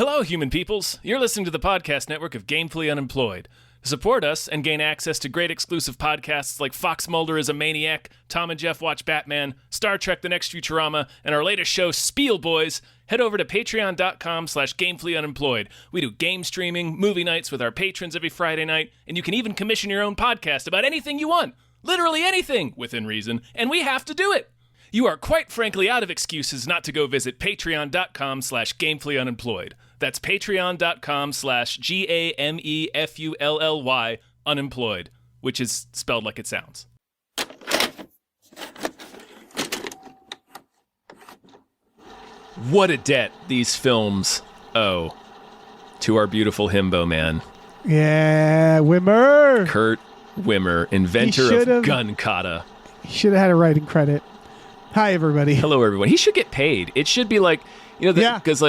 Hello, human peoples. You're listening to the podcast network of Gamefully Unemployed. To support us and gain access to great exclusive podcasts like Fox Mulder is a Maniac, Tom and Jeff Watch Batman, Star Trek The Next Futurama, and our latest show, Spiel Boys, head over to patreon.com/gamefullyunemployed. We do game streaming, movie nights with our patrons every Friday night, and you can even commission your own podcast about anything you want. Literally anything, within reason, and we have to do it. You are quite frankly out of excuses not to go visit patreon.com/gamefullyunemployed. That's patreon.com/GAMEFULLY unemployed, which is spelled like it sounds. What a debt these films owe to our beautiful himbo man. Yeah, Wimmer. Kurt Wimmer, inventor of gun kata. He should have had a writing credit. Hi, everybody. Hello, everyone. He should get paid. It should be like, because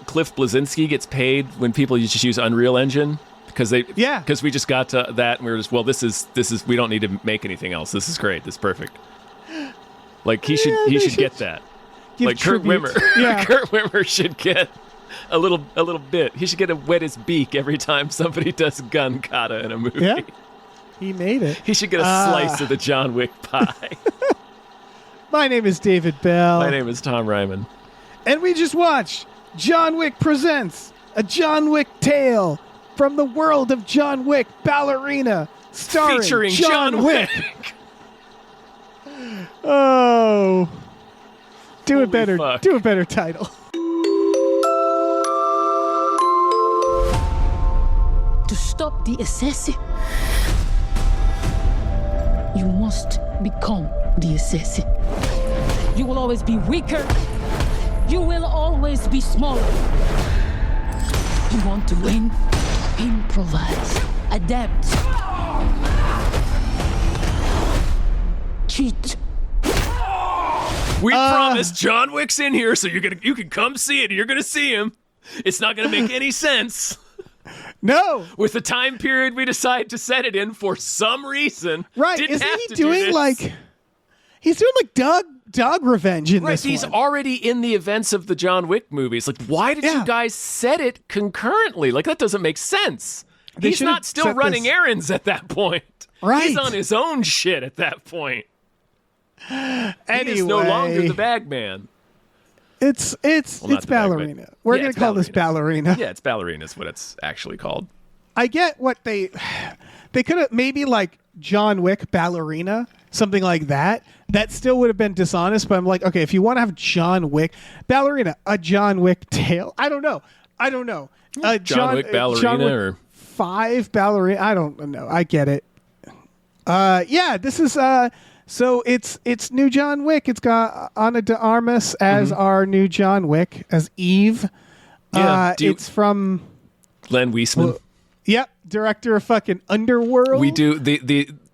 Cliff Bleszinski gets paid when people just use Unreal Engine because we just got to that and we were just, this is we don't need to make anything else. This is great. This is perfect. Like he should get that. Like Kurt Wimmer. Yeah. Kurt Wimmer should get a little bit. He should get to wet his beak every time somebody does gun kata in a movie. Yeah. He made it. He should get a slice of the John Wick pie. My name is David Bell. My name is Tom Ryman. And we just watched John Wick Presents, a John Wick tale from the world of John Wick, Ballerina, starring featuring John Wick. Oh. Do a better title. To stop the assassin, you must become the assassin. You will always be weaker. You will always be smaller. You want to win? Improvise. Adapt. Cheat. We promise John Wick's in here, so you can come see it. You're gonna see him. It's not gonna make any sense. No. With the time period we decide to set it in for some reason. Right. Isn't he doing like... He's doing like dog revenge in this one. He's already in the events of the John Wick movies. Like, why did you guys set it concurrently? Like, that doesn't make sense. He's not still running errands at that point. Right. He's on his own shit at that point. Anyway. He is no longer the bag man. It's Ballerina. We're going to call this Ballerina. Yeah, it's Ballerina is what it's actually called. I get what they could have maybe like John Wick Ballerina, something like that. That still would have been dishonest, but I'm like, okay, if you want to have John Wick Ballerina, a John Wick tale. I don't know. John Wick Ballerina John Wick or 5 Ballerina. I don't know. I get it. This is so it's new John Wick. It's got Ana de Armas as our new John Wick as Eve. It's from Len Wiseman. Yep, director of fucking Underworld. We do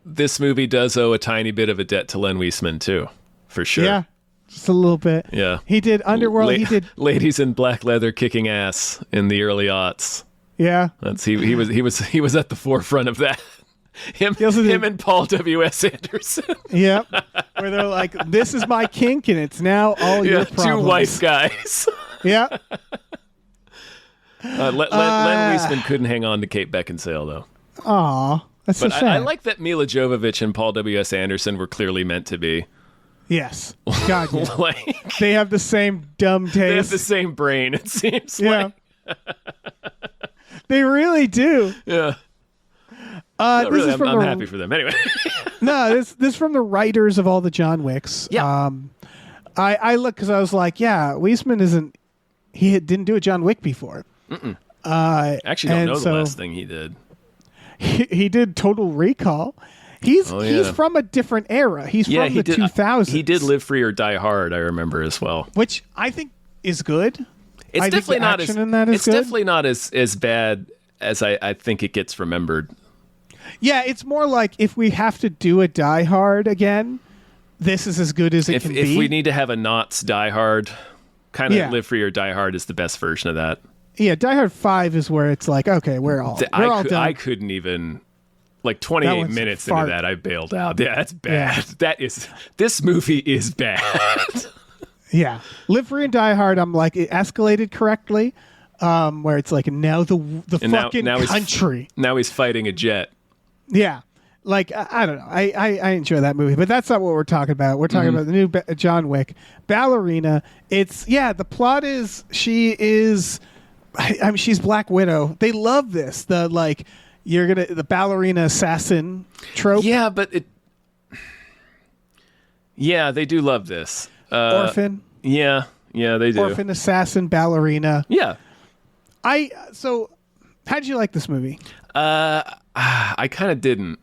this movie does owe a tiny bit of a debt to Len Wiseman too, for sure. Yeah, just a little bit. Yeah, he did Underworld. He did Ladies in Black Leather kicking ass in the early aughts. Yeah, he was at the forefront of that. Him and Paul W.S. Anderson. Yep, where they're like, "This is my kink, and it's now all your problems." Two white guys. Yeah. Len Wiseman couldn't hang on to Kate Beckinsale, though. Aw, that's so sad. I like that Mila Jovovich and Paul W.S. Anderson were clearly meant to be. Yes. God, yeah. They have the same dumb taste. They have the same brain, it seems like. They really do. Yeah. I'm happy for them. Anyway. No, this is from the writers of all the John Wicks. Yeah. I look because I was like, Wiseman didn't do a John Wick before. Mm-mm. I actually don't know the last thing he did. He did Total Recall. He's from a different era. He's from the 2000s. He did Live Free or Die Hard, I remember as well. Which I think is good. It's definitely not definitely not as bad as I think it gets remembered. Yeah, it's more like if we have to do a Die Hard again, this is as good as it can be. If we need to have a Knott's Die Hard, kind of Live Free or Die Hard is the best version of that. Yeah, Die Hard 5 is where it's like, okay, we're all done. I couldn't even, like 28 minutes into that, I bailed out. Yeah, that's bad. Yeah. This movie is bad. Yeah. Live Free and Die Hard, I'm like, it escalated correctly. where it's like now the And fucking now country. Now he's fighting a jet. Yeah. Like, I don't know. I enjoy that movie, but that's not what we're talking about. We're talking about the new John Wick. Ballerina. The plot is she's Black Widow. They love this. The ballerina assassin trope. Yeah, but they do love this. Orphan. Yeah, they do. Orphan, assassin, ballerina. Yeah. So how'd you like this movie? I kind of didn't.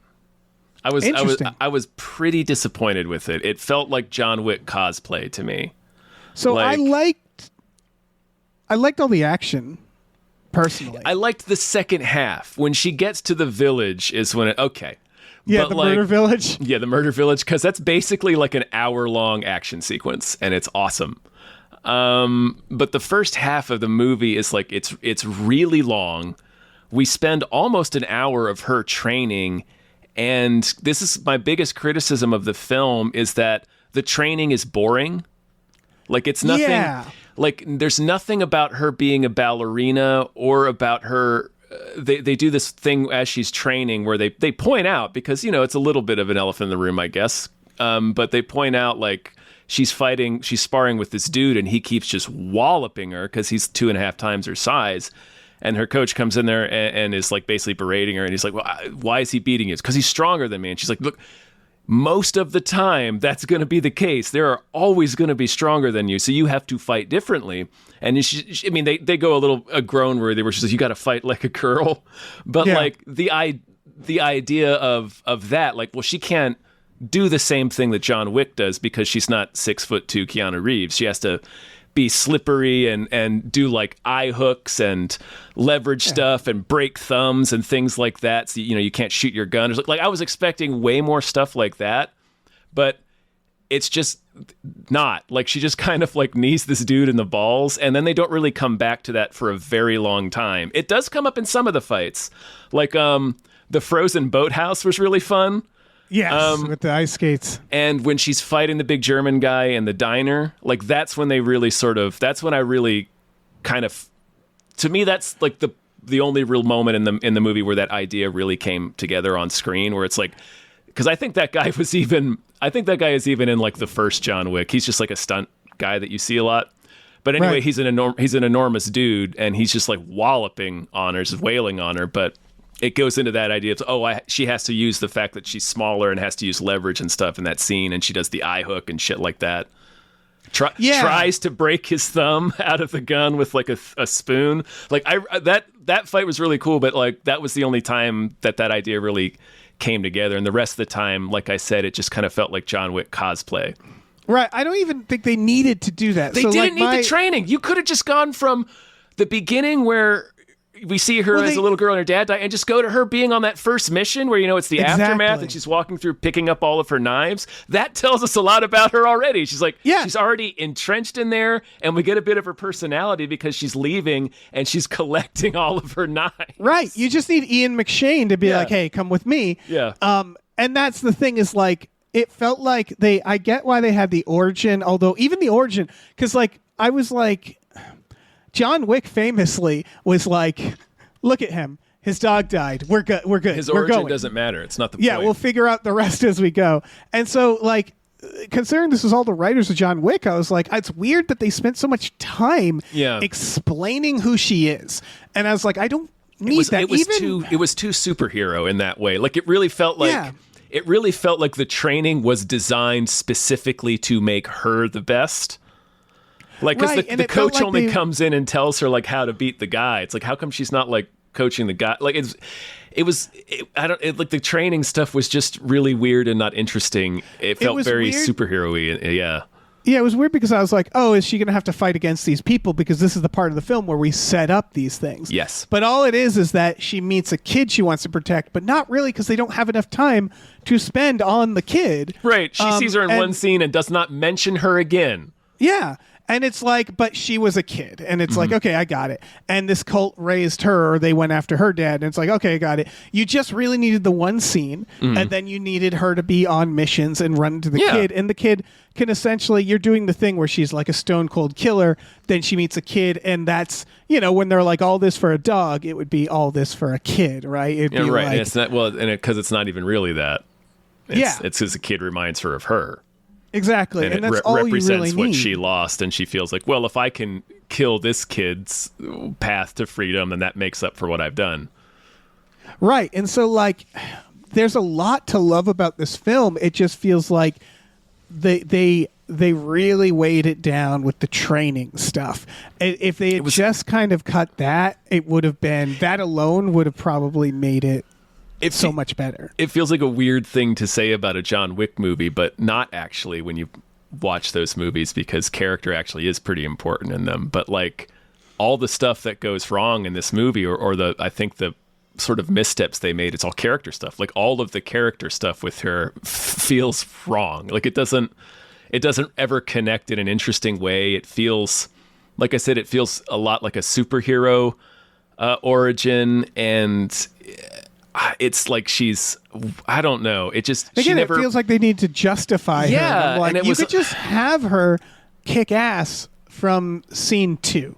I was pretty disappointed with it. It felt like John Wick cosplay to me. So I liked all the action, personally. I liked the second half. When she gets to the village is when Yeah, but murder village. Yeah, the murder village, because that's basically like an hour-long action sequence, and it's awesome. But the first half of the movie is like it's really long. We spend almost an hour of her training. And this is my biggest criticism of the film, is that the training is boring. Like, it's nothing, like, there's nothing about her being a ballerina or about her, they do this thing as she's training where they point out, because, it's a little bit of an elephant in the room, I guess. But they point out, like, she's sparring with this dude and he keeps just walloping her because he's 2.5 times her size. And her coach comes in there and is like basically berating her. And he's like, well, why is he beating you? It's because he's stronger than me. And she's like, look, most of the time that's going to be the case. There are always going to be stronger than you. So you have to fight differently. And they go a groan where she's like, you got to fight like a girl. But like the idea of that, like, well, she can't do the same thing that John Wick does because she's not 6'2" Keanu Reeves. She has to be slippery and do like eye hooks and leverage stuff and break thumbs and things like that. So, you can't shoot your gun. Like, I was expecting way more stuff like that, but it's just not. Like, she just kind of like knees this dude in the balls, and then they don't really come back to that for a very long time. It does come up in some of the fights. Like, the frozen boathouse was really fun. Yes, with the ice skates. And when she's fighting the big German guy in the diner, like, that's when they really that's when I really kind of, to me, that's like the only real moment in the movie where that idea really came together on screen, where it's like, because I think that guy is even in like the first John Wick. He's just like a stunt guy that you see a lot. But anyway, right. he's an enormous dude, and he's just like walloping on her, just wailing on her, but it goes into that idea of, she has to use the fact that she's smaller and has to use leverage and stuff in that scene, and she does the eye hook and shit like that. Tries to break his thumb out of the gun with like a spoon. Like, that fight was really cool, but like that was the only time that idea really came together, and the rest of the time, like I said, it just kind of felt like John Wick cosplay. Right. I don't even think they needed to do that. They didn't need the training. You could have just gone from the beginning where we see her as a little girl and her dad die, and just go to her being on that first mission where, it's the aftermath and she's walking through picking up all of her knives. That tells us a lot about her already. She's like, she's already entrenched in there, and we get a bit of her personality because she's leaving and she's collecting all of her knives. Right. You just need Ian McShane to be like, hey, come with me. Yeah. And that's the thing, is like, it felt like I get why they had the origin, although even the origin, because like, I was like, John Wick famously was like, look at him. His dog died. We're good. We're good. His origin doesn't matter. It's not the point. Yeah, we'll figure out the rest as we go. And so, like, considering this was all the writers of John Wick, I was like, it's weird that they spent so much time explaining who she is. And I was like, I don't need that. It was too superhero in that way. Like, it really felt like the training was designed specifically to make her the best. Like, because the coach only comes in and tells her like how to beat the guy. It's like, how come she's not like coaching the guy? Like, like the training stuff was just really weird and not interesting. It felt very superhero-y. Yeah. Yeah, it was weird because I was like, oh, is she going to have to fight against these people? Because this is the part of the film where we set up these things. Yes. But all it is that she meets a kid she wants to protect, but not really, because they don't have enough time to spend on the kid. Right. She sees her in one scene and does not mention her again. Yeah. And it's like, but she was a kid. And it's like, okay, I got it. And this cult raised her, or they went after her dad. And it's like, okay, I got it. You just really needed the one scene. And then you needed her to be on missions and run to the kid. And the kid can essentially, you're doing the thing where she's like a stone cold killer. Then she meets a kid. And that's, when they're like, all this for a dog, it would be all this for a kid, right? It'd be right. Like, and it's not, because it's not even really that. It's because the kid reminds her of her. Exactly, and that's all you really need. What she lost, and she feels like, well, if I can kill this kid's path to freedom, then that makes up for what I've done. Right, and so like, there's a lot to love about this film. It just feels like they really weighed it down with the training stuff. If they had just kind of cut that, it would have been that alone would have probably made it. It's so much better. It feels like a weird thing to say about a John Wick movie, but not actually when you watch those movies, because character actually is pretty important in them. But like all the stuff that goes wrong in this movie, or I think the sort of missteps they made, it's all character stuff. Like all of the character stuff with her feels wrong. Like it doesn't ever connect in an interesting way. It feels, like I said, it feels a lot like a superhero origin, and it's like I don't know. It just it feels like they need to justify her. I'm like, and you could just have her kick ass from scene 2.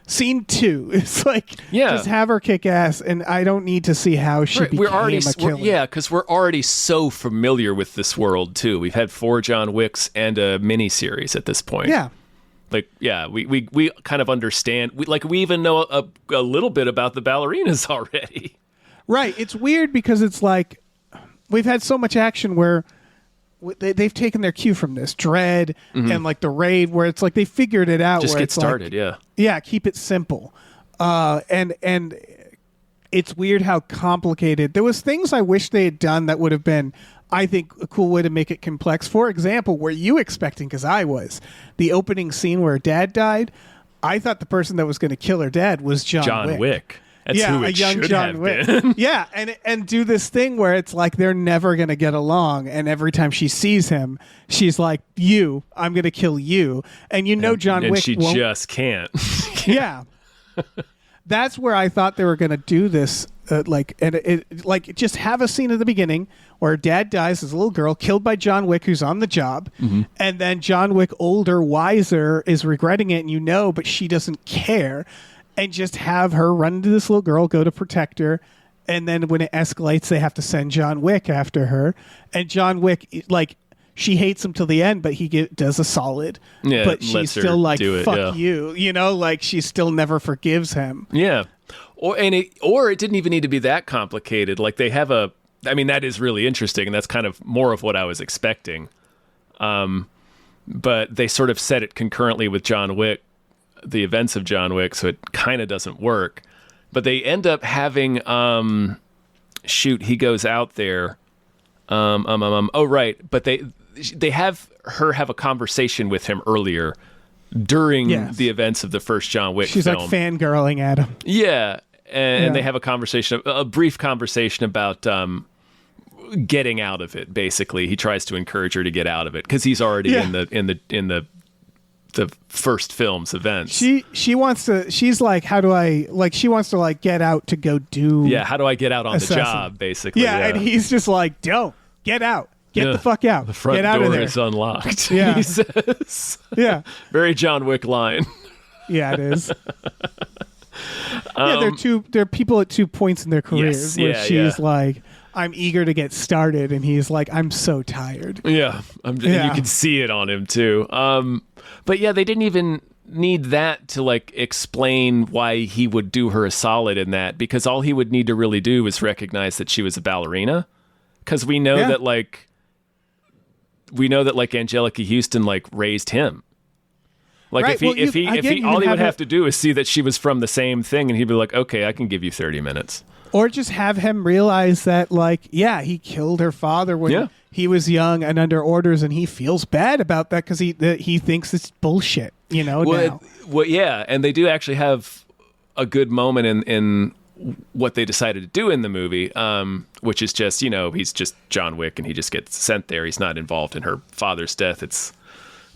Scene 2 is like, just have her kick ass, and I don't need to see how she became a killer. Because we're already so familiar with this world too. We've had 4 John Wicks and a miniseries at this point. Yeah. Like, we kind of understand. We even know a little bit about the ballerinas already. Right. It's weird because it's like we've had so much action where they've taken their cue from this Dread and like the Raid, where it's like they figured it out. Just get started, Yeah, keep it simple. And it's weird how complicated. There was things I wish they had done that would have been, I think, a cool way to make it complex. For example, were you expecting, because I was, the opening scene where Dad died? I thought the person that was going to kill her dad was John Wick. That's who it should have been. Yeah, and do this thing where it's like they're never going to get along, and every time she sees him, she's like, I'm going to kill you. And John Wick and she just can't. Yeah. That's where I thought they were going to do this, just have a scene at the beginning where Dad dies as a little girl, killed by John Wick, who's on the job, and then John Wick, older, wiser, is regretting it, and but she doesn't care. And just have her run into this little girl, go to protect her, and then when it escalates, they have to send John Wick after her. And John Wick, she hates him till the end, but he does a solid. Yeah, but she's still like, fuck you. She still never forgives him. Yeah. Or it didn't even need to be that complicated. Like they have that is really interesting, and that's kind of more of what I was expecting. But they sort of set it concurrently with John Wick, the events of John Wick, so it kind of doesn't work. But they end up having he goes out there but they have her have a conversation with him earlier during the events of the first John Wick film. She's like fangirling at him. Yeah, and they have a brief conversation about getting out of it. Basically, he tries to encourage her to get out of it because he's already in the first film's events. She wants to. She's like, how do I she wants to get out to go do. Yeah, how do I get out on the job? Basically. Yeah, and he's just like, don't get out. Get the fuck out. The front get out door of there. is unlocked. Yeah. He says. Yeah. Very John Wick line. Yeah, it is. They're people at 2 points in their careers where she's like, I'm eager to get started, and he's like, I'm so tired. Yeah, you can see it on him too. But yeah, they didn't even need that to explain why he would do her a solid in that, because all he would need to really do was recognize that she was a ballerina, because we know that Angelica Houston raised him. If he all he would have to do is see that she was from the same thing, and he'd be like, okay, I can give you 30 minutes. Or just have him realize that, he killed her father when he was young and under orders, and he feels bad about that because he thinks it's bullshit, now. And they do actually have a good moment in what they decided to do in the movie, which is just, he's just John Wick, and he just gets sent there. He's not involved in her father's death. It's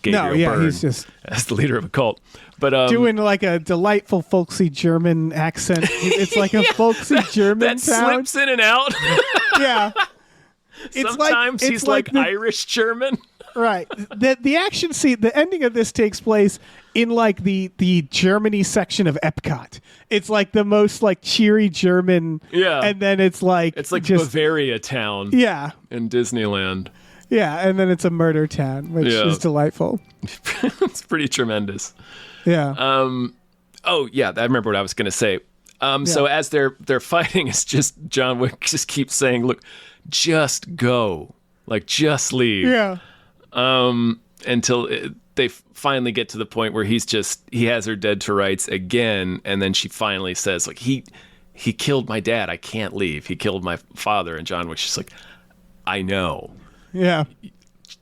Gabriel Byrne he's just as the leader of a cult. But doing like a delightful folksy German accent. It's like a folksy German that town. slips in and out. Yeah. Sometimes he's like Irish German. Right. The action scene, the ending of this takes place in like the Germany section of Epcot. It's like the most like cheery German. Yeah. And then it's like just Bavaria town. Yeah. In Disneyland. Yeah, and then it's a murder town, which is delightful. It's pretty tremendous. Yeah. Oh yeah, I remember what I was going to say. So as they're fighting, it's just John Wick just keeps saying, "Look, just go, like just leave." Yeah. Until they finally get to the point where he has her dead to rights again, and then she finally says, like, he killed my dad. I can't leave. He killed my father. And John Wick's just like, I know. Yeah.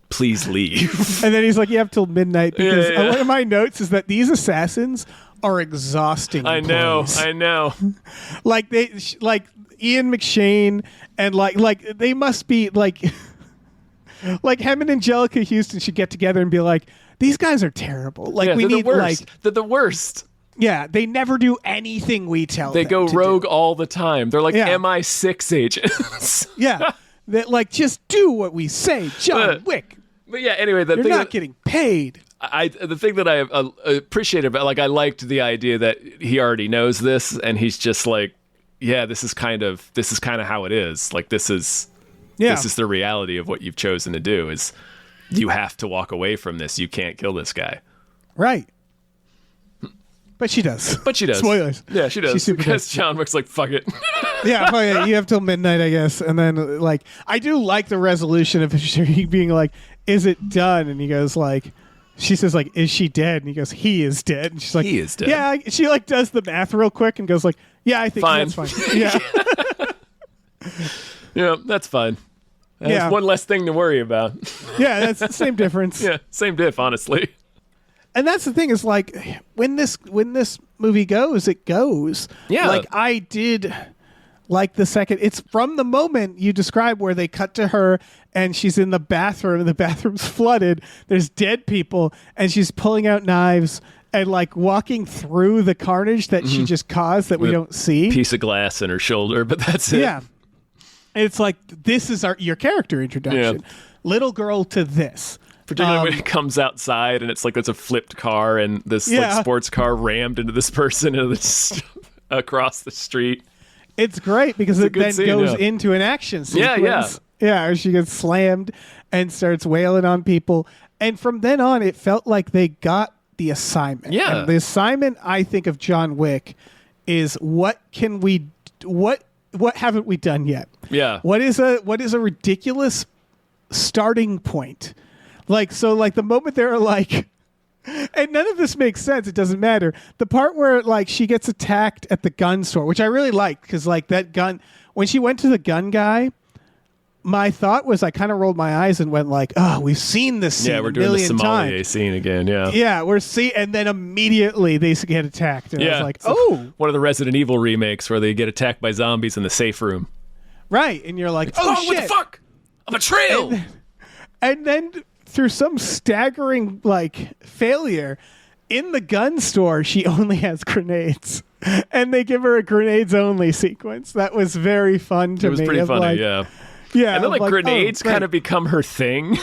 Please leave. And then he's like, you have till midnight, because one of my notes is that these assassins are exhausting. I know. Like like Ian McShane and like they must be like like him and Angelica Houston should get together and be like, these guys are terrible. Like we need they're the worst. Yeah, they never do anything we tell them. They go rogue all the time. They're like MI6 agents. Yeah. That like just do what we say, John Wick. But yeah, anyway, you're not getting paid. The thing that I appreciate about, like, I liked the idea that he already knows this, and he's just like, yeah, this is kind of how it is. Like, this is the reality of what you've chosen to do. Is you have to walk away from this. You can't kill this guy. Right. But she does. Spoilers. Yeah, she does. Because John Wick's like, fuck it. Yeah, you have till midnight, I guess. And then, like, I do like the resolution of he being like, is it done? And he goes like, she says like, is she dead? And he goes, he is dead. And she's like, he is dead. Yeah, she like does the math real quick and goes like, yeah, I think that's fine. Yeah. Yeah, that's fine. That's one less thing to worry about. Yeah, that's the same difference. Yeah, same diff, honestly. And that's the thing is like when this movie goes, it goes. Yeah. Like I did like the second. It's from the moment you describe where they cut to her and she's in the bathroom and the bathroom's flooded. There's dead people and she's pulling out knives and like walking through the carnage that she just caused that we don't see. Piece of glass in her shoulder, but that's it. Yeah. And it's like, this is your character introduction. Yeah. Little girl to this. Particularly when it comes outside and it's like it's a flipped car and this like, sports car rammed into this person across the street. It's great because it then goes into an action sequence. Yeah, she gets slammed and starts wailing on people. And from then on, it felt like they got the assignment. Yeah. And the assignment, I think, of John Wick is what haven't we done yet? Yeah. What is a ridiculous starting point? Like, so like the moment they're like, and none of this makes sense. It doesn't matter. The part where like she gets attacked at the gun store, which I really liked because like that gun, when she went to the gun guy, my thought was I kind of rolled my eyes and went like, oh, we've seen this scene we're doing the Somalia times. Scene again. Yeah. Yeah. And then immediately they get attacked. And I was like, oh. One of the Resident Evil remakes where they get attacked by zombies in the safe room. Right. And you're like, oh, shit. What the fuck? A betrayal. And then through some staggering like failure in the gun store, she only has grenades, and they give her a grenades only sequence. That was very fun to me. It was pretty funny, yeah. And then like grenades kind of become her thing.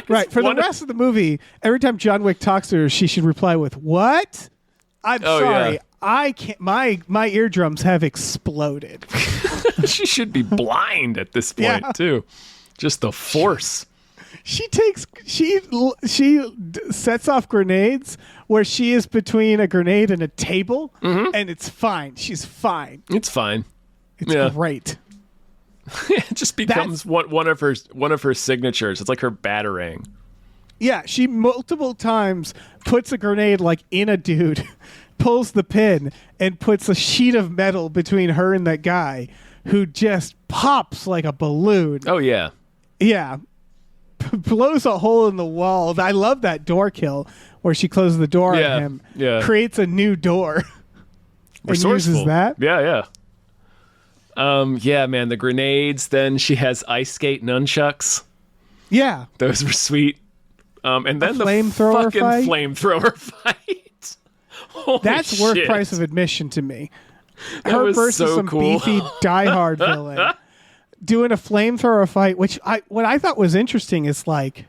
Right. For the rest of the movie, every time John Wick talks to her, she should reply with, "What? I'm sorry. Yeah. I can't. My eardrums have exploded." She should be blind at this point too. Just the force. She sets off grenades where she is between a grenade and a table, and it's fine. She's fine. It's fine. It's great. It just becomes one of her signatures. It's like her batarang. Yeah, she multiple times puts a grenade like in a dude, pulls the pin, and puts a sheet of metal between her and that guy, who just pops like a balloon. Oh yeah. Yeah. Blows a hole in the wall. I love that door kill where she closes the door on him. Yeah. Creates a new door. Resourceful. Uses that. Yeah. Yeah, man, the grenades. Then she has ice skate nunchucks. Yeah. Those were sweet. And then the flamethrower fucking fight? flamethrower fight. Holy That's worth shit. price of admission to me. That Her was versus so some cool. beefy diehard villain doing a flamethrower fight, which what I thought was interesting is like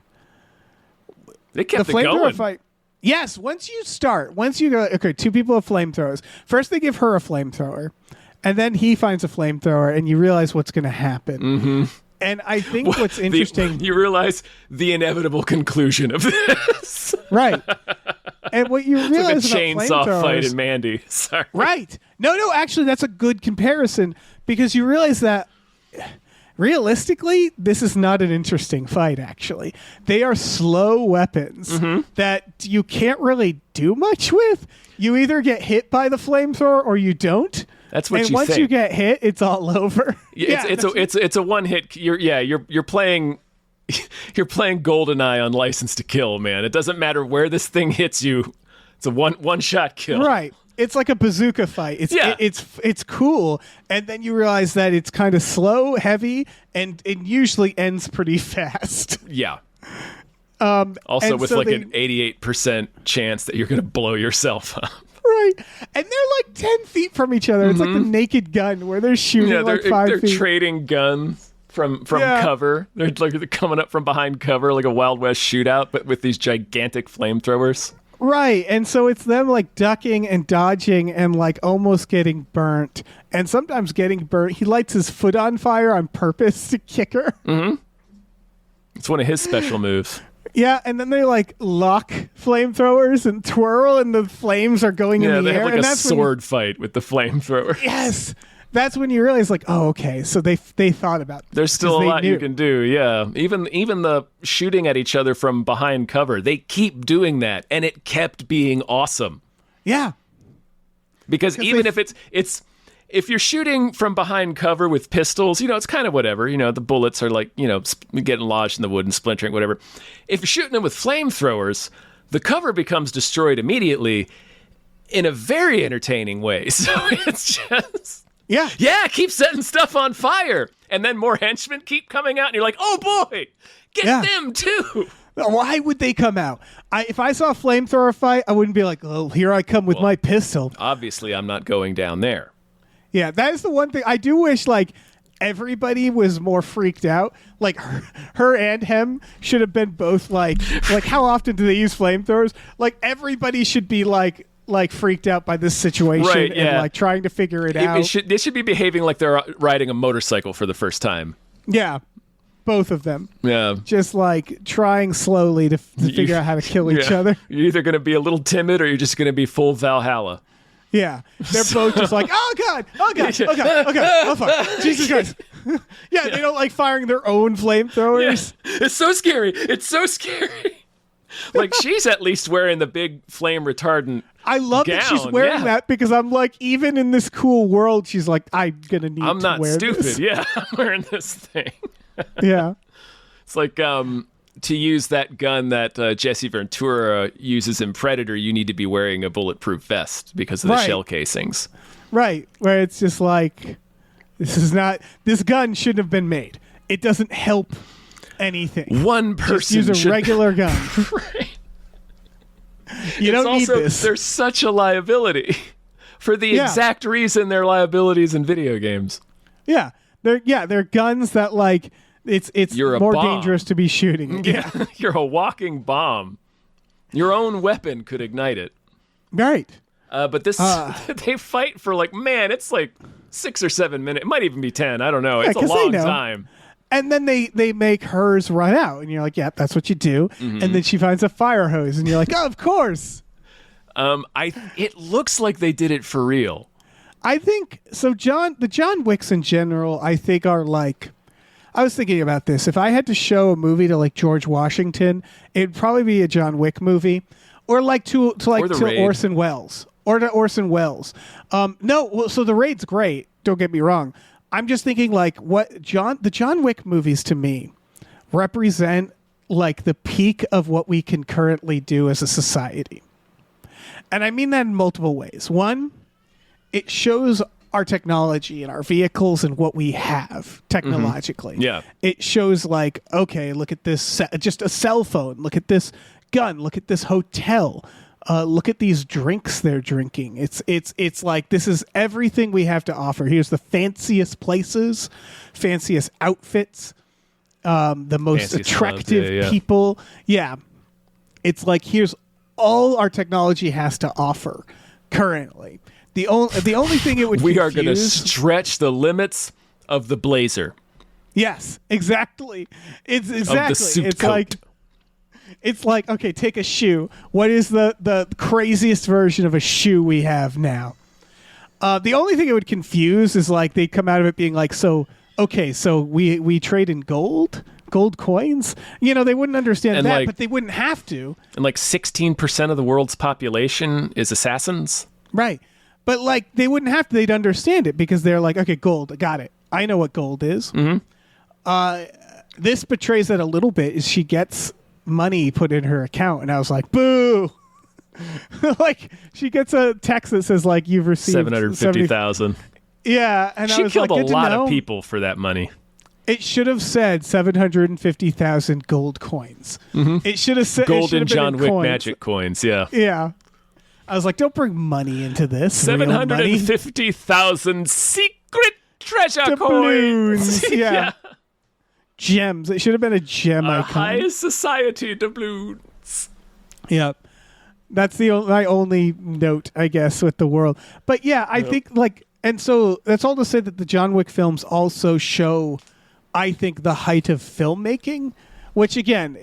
They kept the it flamethrower going. fight. Yes, once you go, okay, two people have flamethrowers. First, they give her a flamethrower, and then he finds a flamethrower, and you realize what's going to happen. Mm-hmm. And I think what's interesting, you realize the inevitable conclusion of this. right? And what you realize It's like a about chainsaw flamethrowers, fight in Mandy. Sorry. right? No, actually, that's a good comparison because you realize that. Realistically, this is not an interesting fight, actually. They are slow weapons that you can't really do much with. You either get hit by the flamethrower or you don't. That's what and you once think. you get hit, it's all over. It's a one hit. You're playing GoldenEye on License to Kill, man. It doesn't matter where this thing hits you. It's a one shot kill. Right. It's like a bazooka fight. It's cool, and then you realize that it's kind of slow, heavy, and it usually ends pretty fast. Yeah. Also, with so an 88% chance that you're going to blow yourself up. Right. And they're like 10 feet from each other. It's like the Naked Gun where they're shooting they're 5 feet. trading guns from cover. They're coming up from behind cover like a Wild West shootout, but with these gigantic flamethrowers. Right. And so it's them like ducking and dodging and like almost getting burnt. And sometimes getting burnt. He lights his foot on fire on purpose to kick her. Mm-hmm. It's one of his special moves. Yeah, and then they like lock flamethrowers and twirl, and the flames are going in the they air. have like and a that's sword fight with the flamethrower. Yes, that's when you realize, like, oh, okay, so they thought about this. There's still a lot you can do. Yeah, even the shooting at each other from behind cover, they keep doing that, and it kept being awesome. Yeah, because even if it's. If you're shooting from behind cover with pistols, it's kind of whatever. The bullets are like, getting lodged in the wood and splintering, whatever. If you're shooting them with flamethrowers, the cover becomes destroyed immediately in a very entertaining way. So it's just... Yeah, keep setting stuff on fire. And then more henchmen keep coming out, and you're like, oh boy, get them too. Why would they come out? If I saw a flamethrower fight, I wouldn't be like, oh, here I come with my pistol. Obviously, I'm not going down there. Yeah, that is the one thing. I do wish, like, everybody was more freaked out. Like, her and him should have been both, like how often do they use flamethrowers? Like, everybody should be, like freaked out by this situation and, like, trying to figure it out. They should be behaving like they're riding a motorcycle for the first time. Yeah, both of them. Yeah. Just, like, trying slowly to figure out how to kill each other. You're either going to be a little timid or you're just going to be full Valhalla. Yeah, they're both just like, oh God, oh fuck, Jesus Christ. Yeah, they don't like firing their own flamethrowers. Yeah. It's so scary. Like, she's at least wearing the big flame retardant I love gown. that she's wearing that because I'm like, even in this cool world, she's like, I'm gonna need to wear this. I'm not stupid. Yeah, I'm wearing this thing. Yeah. It's like, to use that gun that Jesse Ventura uses in Predator, you need to be wearing a bulletproof vest because of the shell casings. Right, where it's just like, this gun shouldn't have been made. It doesn't help anything. One person just use a regular gun. Right. You don't need this. They're such a liability for the exact reason they're liabilities in video games. Yeah, they're guns that like. It's more dangerous to be shooting. Yeah. You're a walking bomb. Your own weapon could ignite it. Right. But this, they fight for it's like 6 or 7 minutes. It might even be 10. I don't know. It's a long time. And then they make hers run out. And you're like, yeah, that's what you do. Mm-hmm. And then she finds a fire hose. And you're like, oh, of course. It looks like they did it for real. I think, so the John Wicks in general, I think are like, I was thinking about this. If I had to show a movie to like George Washington, it'd probably be a John Wick movie, or like to Orson Welles, So the Raid's great. Don't get me wrong. I'm just thinking like the John Wick movies to me represent like the peak of what we can currently do as a society, and I mean that in multiple ways. One, it shows our technology and our vehicles and what we have technologically. Yeah. It shows like, okay, look at this, just a cell phone. Look at this gun. Look at this hotel. Look at these drinks they're drinking. It's like, this is everything we have to offer. Here's the fanciest places, fanciest outfits, the most fanciest attractive people. Yeah. It's like, here's all our technology has to offer currently. The only thing it would we are going to stretch the limits of the blazer. Yes, exactly. It's exactly. Of the suit coat. It's like, okay, take a shoe. What is the craziest version of a shoe we have now? The only thing it would confuse is like they'd come out of it being like, so we trade in gold coins. You know, they wouldn't understand and that, like, but they wouldn't have to. And like 16% of the world's population is assassins. Right. But like they wouldn't have to. They'd understand it because they're like, okay, gold, got it. I know what gold is. Mm-hmm. This betrays that a little bit. Is she gets money put in her account, and I was like, boo. Like she gets a text that says like you've received 750,000. Yeah, and she I was killed like, a lot of people for that money. It should have said 750,000 gold coins. Mm-hmm. It should have said golden John Wick coins. magic coins. Yeah. Yeah. I was like, don't bring money into this. 750,000 secret treasure coins. Yeah. Gems. It should have been a gem icon. High society doubloons. Yep. That's my only note, I guess, with the world. But yeah, I think like, and so that's all to say that the John Wick films also show, I think, the height of filmmaking, which again,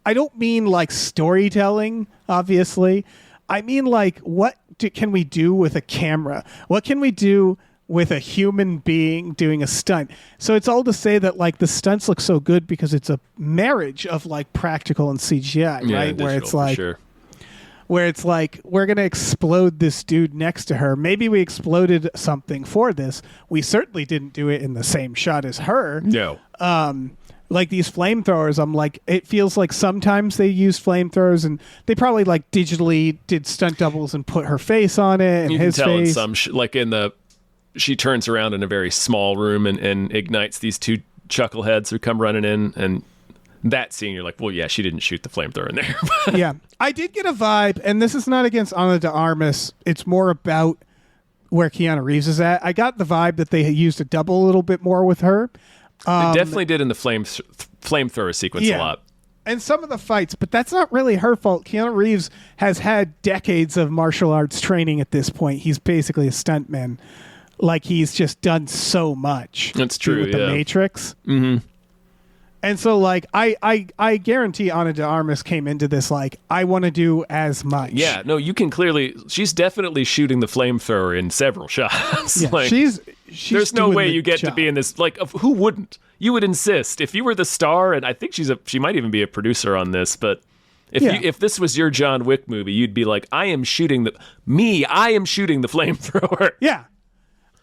I don't mean like storytelling, obviously. I mean like, what can we do with a camera? What can we do with a human being doing a stunt? So it's all to say that like the stunts look so good because it's a marriage of like practical and CGI, right? Where it's like, where it's like, we're going to explode this dude next to her. Maybe we exploded something for this. We certainly didn't do it in the same shot as her. No. Like these flamethrowers, I'm like, it feels like sometimes they use flamethrowers and they probably like digitally did stunt doubles and put her face on it and his face. You can tell in some, like in the, she turns around in a very small room and ignites these two chuckleheads who come running in, and that scene, you're like, well, yeah, she didn't shoot the flamethrower in there. Yeah. I did get a vibe, and this is not against Ana de Armas. It's more about where Keanu Reeves is at. I got the vibe that they used a double a little bit more with her. They definitely did in the flamethrower sequence a lot. And some of the fights, but that's not really her fault. Keanu Reeves has had decades of martial arts training at this point. He's basically a stuntman. Like, he's just done so much. That's true, with The Matrix. Mm-hmm. And so, like, I guarantee Ana de Armas came into this like, I want to do as much. Yeah, no, you can clearly... She's definitely shooting the flamethrower in several shots. Yeah, like, she's there's no way you get job. to be in this... Like, who wouldn't? You would insist. If you were the star, and I think she might even be a producer on this, but if this was your John Wick movie, you'd be like, I am shooting the flamethrower. Yeah.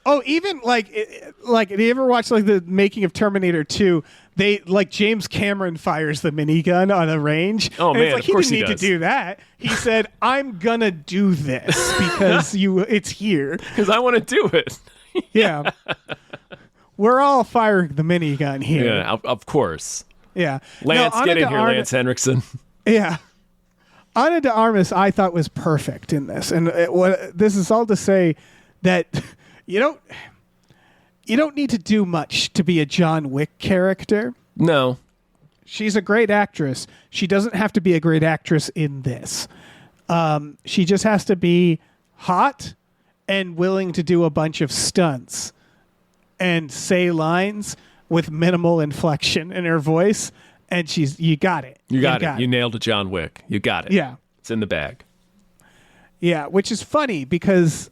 Oh, even like do you ever watch like the making of Terminator 2? They like James Cameron fires the minigun on a range. Oh and man, it's like, of course he didn't need to do that. He said, "I'm gonna do this because it's here because I want to do it." Yeah, we're all firing the minigun here. Yeah, of course. Yeah, Lance, get in here, Lance Henriksen. Yeah. Ana de Armas, I thought, was perfect in this, and this is all to say that. You don't need to do much to be a John Wick character. No. She's a great actress. She doesn't have to be a great actress in this. She just has to be hot and willing to do a bunch of stunts and say lines with minimal inflection in her voice. And you got it. You got it. You nailed it, John Wick. You got it. Yeah. It's in the bag. Yeah, which is funny because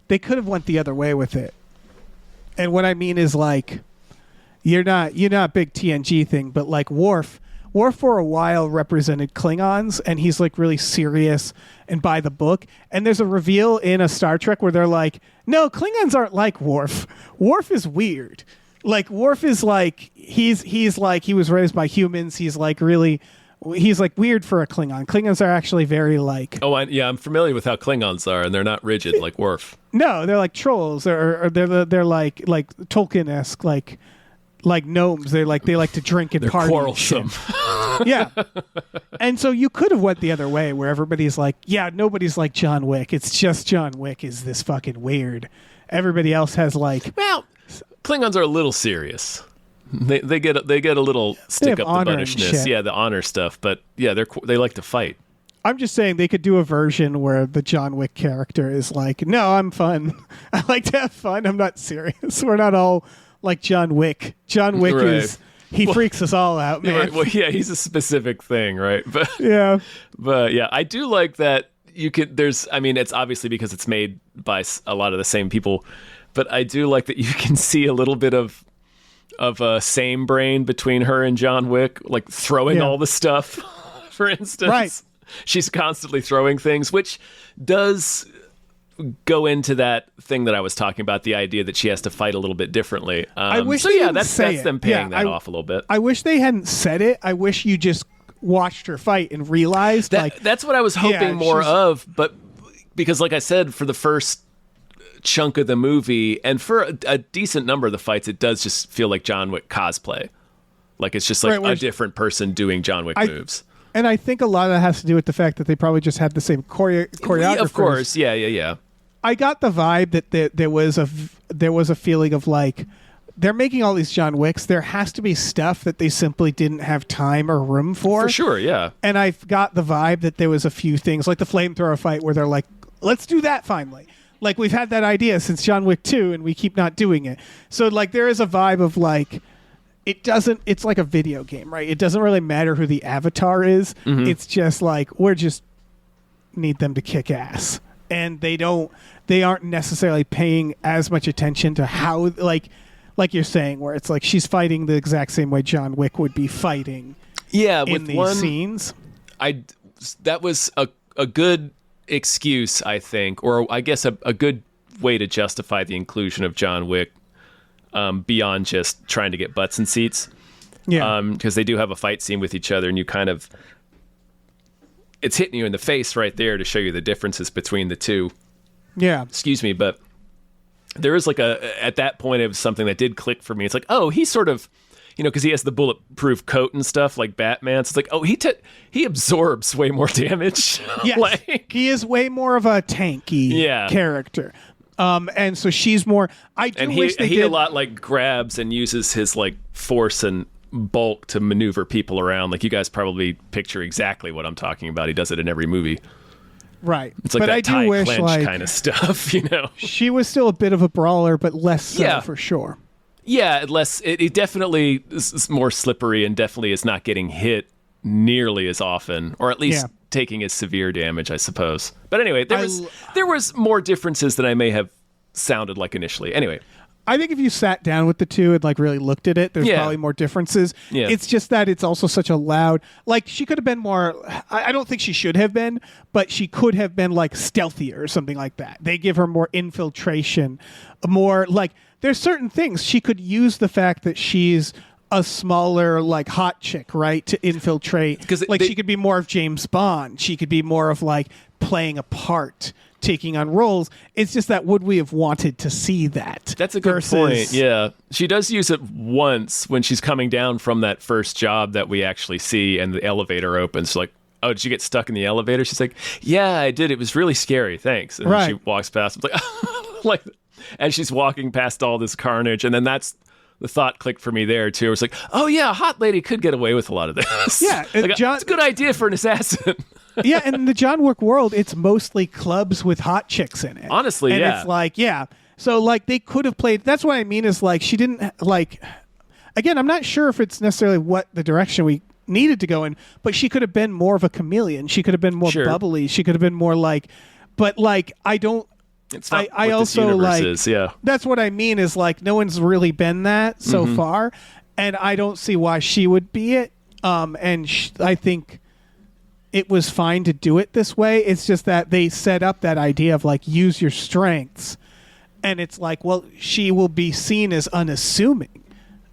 they could have went the other way with it. And what I mean is like, you're not a big TNG thing, but like Worf for a while represented Klingons, and he's like really serious and by the book. And there's a reveal in a Star Trek where they're like, no, Klingons aren't like Worf. Worf is weird. Like Worf is like, he's like, he was raised by humans. He's like really he's like weird for a Klingon. Klingons are actually very like. Oh, I'm familiar with how Klingons are, and they're not rigid like Worf. No, they're like trolls, or they're like Tolkien-esque, like gnomes. They like to drink and they're party. Quarrelsome. Yeah, and so you could have went the other way, where everybody's like, yeah, nobody's like John Wick. It's just John Wick is this fucking weird. Everybody else has like. Well, Klingons are a little serious. They get a little stick up the buttishness. Yeah, the honor stuff. But yeah, they like to fight. I'm just saying they could do a version where the John Wick character is like, no, I'm fun. I like to have fun. I'm not serious. We're not all like John Wick. John Wick is freaks us all out, man. Right. Well, yeah, he's a specific thing, right? But yeah, I do like that you could. It's obviously because it's made by a lot of the same people, but I do like that you can see a little bit of a same brain between her and John Wick, like throwing all the stuff, for instance. Right. She's constantly throwing things, which does go into that thing that I was talking about, the idea that she has to fight a little bit differently. I wish that's them paying that off a little bit. I wish they hadn't said it. I wish you just watched her fight and realized that's what I was hoping more of, but because like I said, for the first chunk of the movie and for a decent number of the fights, it does just feel like John Wick cosplay. Like it's just like a different person doing John Wick moves. And I think a lot of that has to do with the fact that they probably just had the same choreographers. Of course, yeah. I got the vibe that there was a feeling of like they're making all these John Wicks. There has to be stuff that they simply didn't have time or room for. For sure, yeah. And I've got the vibe that there was a few things like the flamethrower fight where they're like, let's do that finally. Like we've had that idea since John Wick 2 and we keep not doing it. So like there is a vibe of like it's like a video game, right? It doesn't really matter who the avatar is. Mm-hmm. It's just like we're just need them to kick ass. And they aren't necessarily paying as much attention to how like you're saying where it's like she's fighting the exact same way John Wick would be fighting. Yeah, in these scenes. That was a good excuse, I think, or I guess a good way to justify the inclusion of John Wick beyond just trying to get butts and seats. Yeah. Because they do have a fight scene with each other and you kind of it's hitting you in the face right there to show you the differences between the two. Yeah. Excuse me, but there is like at that point it was something that did click for me. It's like, oh, he's sort of, because he has the bulletproof coat and stuff like Batman. So it's like, oh, he absorbs way more damage. Yes. He is way more of a tanky character. And so she's more. He a lot like grabs and uses his like force and bulk to maneuver people around. Like you guys probably picture exactly what I'm talking about. He does it in every movie. Right. It's like but that I do tie wish, clench kind of stuff, She was still a bit of a brawler, but less so for sure. Yeah, it definitely is more slippery and definitely is not getting hit nearly as often, or at least taking as severe damage, I suppose. But anyway, there was more differences than I may have sounded like initially. Anyway. I think if you sat down with the two and like really looked at it, there's probably more differences. Yeah. It's just that it's also such a loud, like she could have been more, I don't think she should have been, but she could have been like stealthier or something like that. They give her more infiltration, more like there's certain things she could use the fact that she's a smaller like hot chick, right, to infiltrate. Because she could be more of James Bond. She could be more of like playing a part, taking on roles. It's just that would we have wanted to see that? That's a good point. Yeah, she does use it once when she's coming down from that first job that we actually see, and the elevator opens. Like, oh, did you get stuck in the elevator? She's like, yeah, I did. It was really scary. Thanks. And then she walks past. It's like, as she's walking past all this carnage, and then that's. The thought clicked for me there, too. It was like, oh, yeah, a hot lady could get away with a lot of this. Yeah. It's a good idea for an assassin. Yeah, and in the John Wick world, it's mostly clubs with hot chicks in it. Honestly, and it's like, So, like, they could have played... That's what I mean is, like, she didn't, like... Again, I'm not sure if it's necessarily what the direction we needed to go in, but she could have been more of a chameleon. She could have been more bubbly. She could have been more, like... But, like, I don't... It's not I also like is, that's what I mean is like no one's really been that so far, and I don't see why she would be it. I think it was fine to do it this way. It's just that they set up that idea of like use your strengths, and it's like, well, she will be seen as unassuming,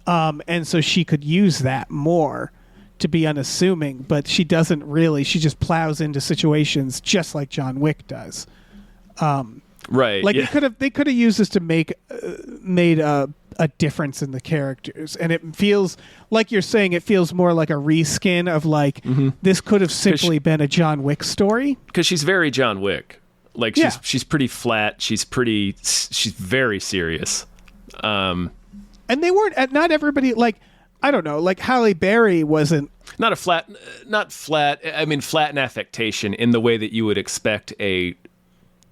and so she could use that more to be unassuming, but she doesn't really. She just plows into situations just like John Wick does. Right. Like they could have used this to made a difference in the characters, and it feels like you're saying it feels more like a reskin of like this could have simply been a John Wick story, because she's very John Wick. Like she's pretty flat. She's very serious. And they weren't. Not everybody. Like I don't know. Like Halle Berry wasn't. Not flat. I mean, flat in affectation in the way that you would expect a.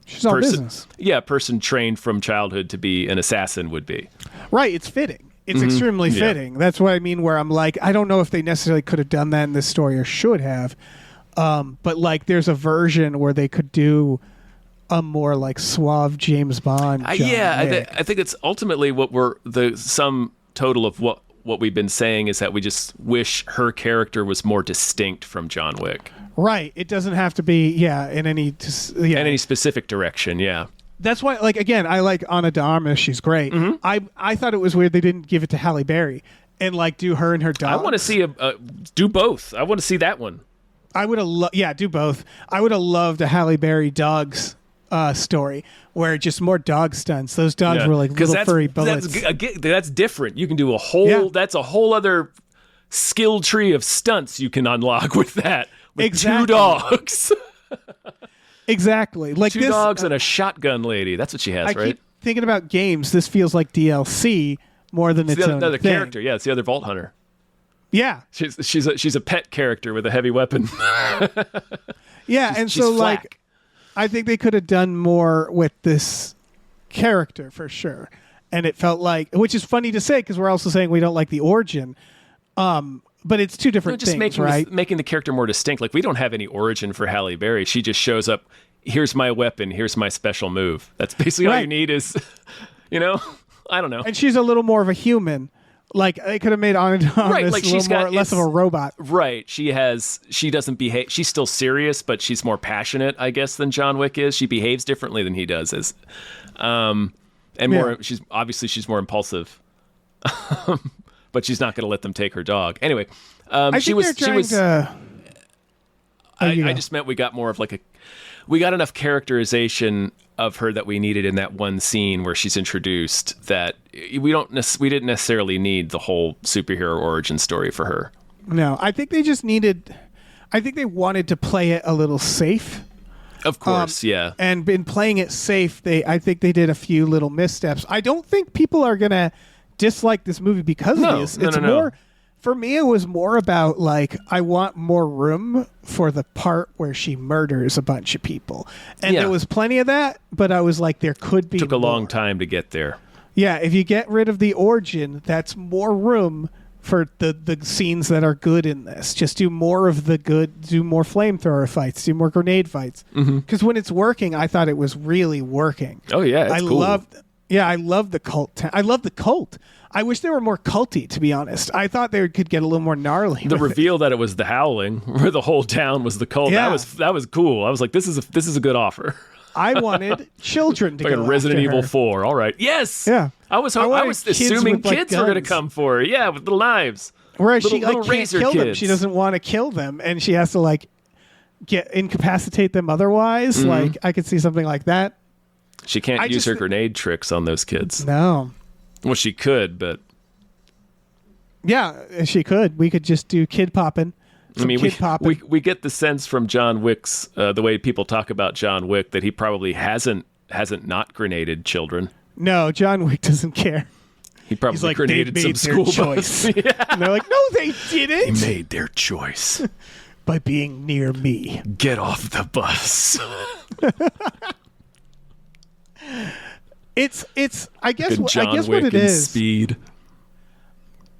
She's all business. Yeah, a person trained from childhood to be an assassin would be. Right, it's fitting. It's extremely fitting. That's what I mean, where I'm like, I don't know if they necessarily could have done that in this story or should have. But like there's a version where they could do a more like suave James Bond. I think it's ultimately what the sum total of what we've been saying is that we just wish her character was more distinct from John Wick. Right. It doesn't have to be, in any specific direction. Yeah. That's why, like, again, I like Ana de Armas. She's great. I thought it was weird they didn't give it to Halle Berry and like do her and her dogs. I want to see do both. I want to see that one. I would have do both. I would have loved a Halle Berry dogs story where just more dog stunts. Those dogs were like little furry bullets. That's different. You can do a whole. That's a whole other skill tree of stunts you can unlock with that. With 2 dogs. Exactly. Like 2 dogs and a shotgun lady. That's what she has, right? I keep thinking about games. This feels like DLC more than its own another thing. character. Yeah, it's the other Vault Hunter. Yeah. She's a pet character with a heavy weapon. And so like I think they could have done more with this character for sure. And it felt like, which is funny to say because we're also saying we don't like the origin. But it's 2 different things, right? Making the character more distinct. Like, we don't have any origin for Halle Berry. She just shows up, here's my weapon, here's my special move. That's basically all you need is, I don't know. And she's a little more of a human. Like, they could have made Ana de Armas like less of a robot. Right. She doesn't behave. She's still serious, but she's more passionate, I guess, than John Wick is. She behaves differently than he does. More, she's more impulsive. But she's not going to let them take her dog. Anyway, I just meant we got more of we got enough characterization of her that we needed in that one scene where she's introduced that we didn't necessarily need the whole superhero origin story for her. No, I think they just they wanted to play it a little safe. Of course, yeah. And in playing it safe, I think they did a few little missteps. I don't think people are going to dislike this movie because of this. It's more for me. It was more about like I want more room for the part where she murders a bunch of people, and there was plenty of that. But I was like, there could be. Took a long time to get there. Yeah, if you get rid of the origin, that's more room for the scenes that are good in this. Just do more of the good. Do more flamethrower fights. Do more grenade fights. Because when it's working, I thought it was really working. Oh yeah, it's cool. I love the cult. I love the cult. I wish they were more culty, to be honest. I thought they could get a little more gnarly. The reveal that it was the Howling, where the whole town was the cult. Yeah. That was cool. I was like, this is a good offer. I wanted children to like go a Resident after Evil her. 4. All right. Yes. Yeah. I was assuming kids were going to come for her. Yeah, with little knives. Whereas little, she like can't kill kids. them. She doesn't want to kill them, and she has to like incapacitate them otherwise. Like I could see something like that. She can't use her grenade tricks on those kids. No. Well, she could, but... Yeah, she could. We could just do kid popping. We get the sense from John Wick's, the way people talk about John Wick, that he probably hasn't not grenaded children. No, John Wick doesn't care. He probably grenaded some school bus. Yeah. And they're like, no, they didn't. They made their choice. By being near me. Get off the bus. It's I guess John Wick what it is. Speed.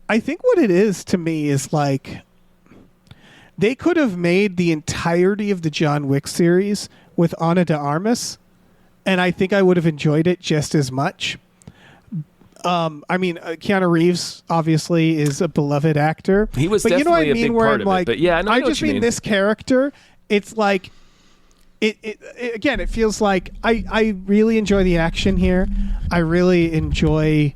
I think what it is to me is like they could have made the entirety of the John Wick series with Ana de Armas, and I think I would have enjoyed it just as much. I mean, Keanu Reeves obviously is a beloved actor. He was, but definitely you know what I a mean, big where part I'm of like, it. But yeah, I just mean this character. It's like it again. It feels like I really enjoy the action here. I really enjoy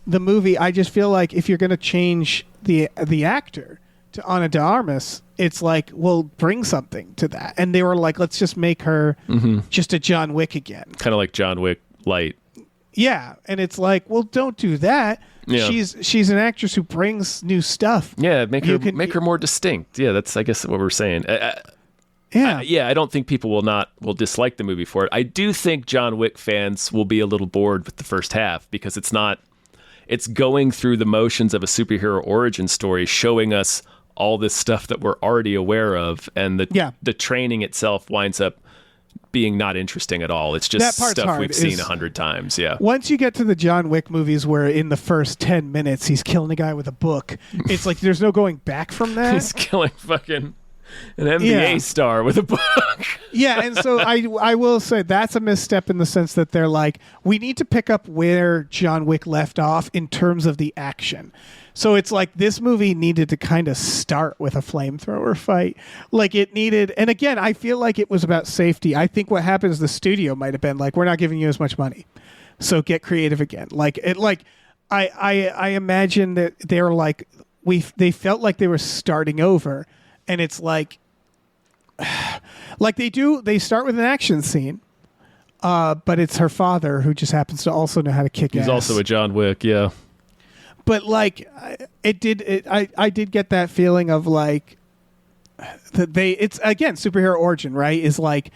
the movie. I just feel like if you're going to change the actor, to Ana de Armas, it's like, well, bring something to that. And they were like, let's just make her just a John Wick again. Kind of like John Wick light. Yeah, and it's like, well, don't do that. Yeah. She's an actress who brings new stuff. Yeah, make her more distinct. Yeah, that's, I guess, what we're saying. I don't think people will dislike the movie for it. I do think John Wick fans will be a little bored with the first half because it's going through the motions of a superhero origin story, showing us all this stuff that we're already aware of, and the training itself winds up being not interesting at all. It's just stuff we've seen 100 times. Yeah. Once you get to the John Wick movies where in the first 10 minutes he's killing a guy with a book, it's like there's no going back from that. He's killing fucking an NBA star with a book. Yeah, and so I will say that's a misstep in the sense that they're like, we need to pick up where John Wick left off in terms of the action. So it's like this movie needed to kind of start with a flamethrower fight. Like it needed, and again, I feel like it was about safety. I think what happens, the studio might have been like, we're not giving you as much money, so get creative again. I imagine that they were like, they felt like they were starting over. And it's like they start with an action scene, but it's her father who just happens to also know how to kick ass. He's also a John Wick, yeah. But like, I did get that feeling of like that it's again superhero origin, right? Is like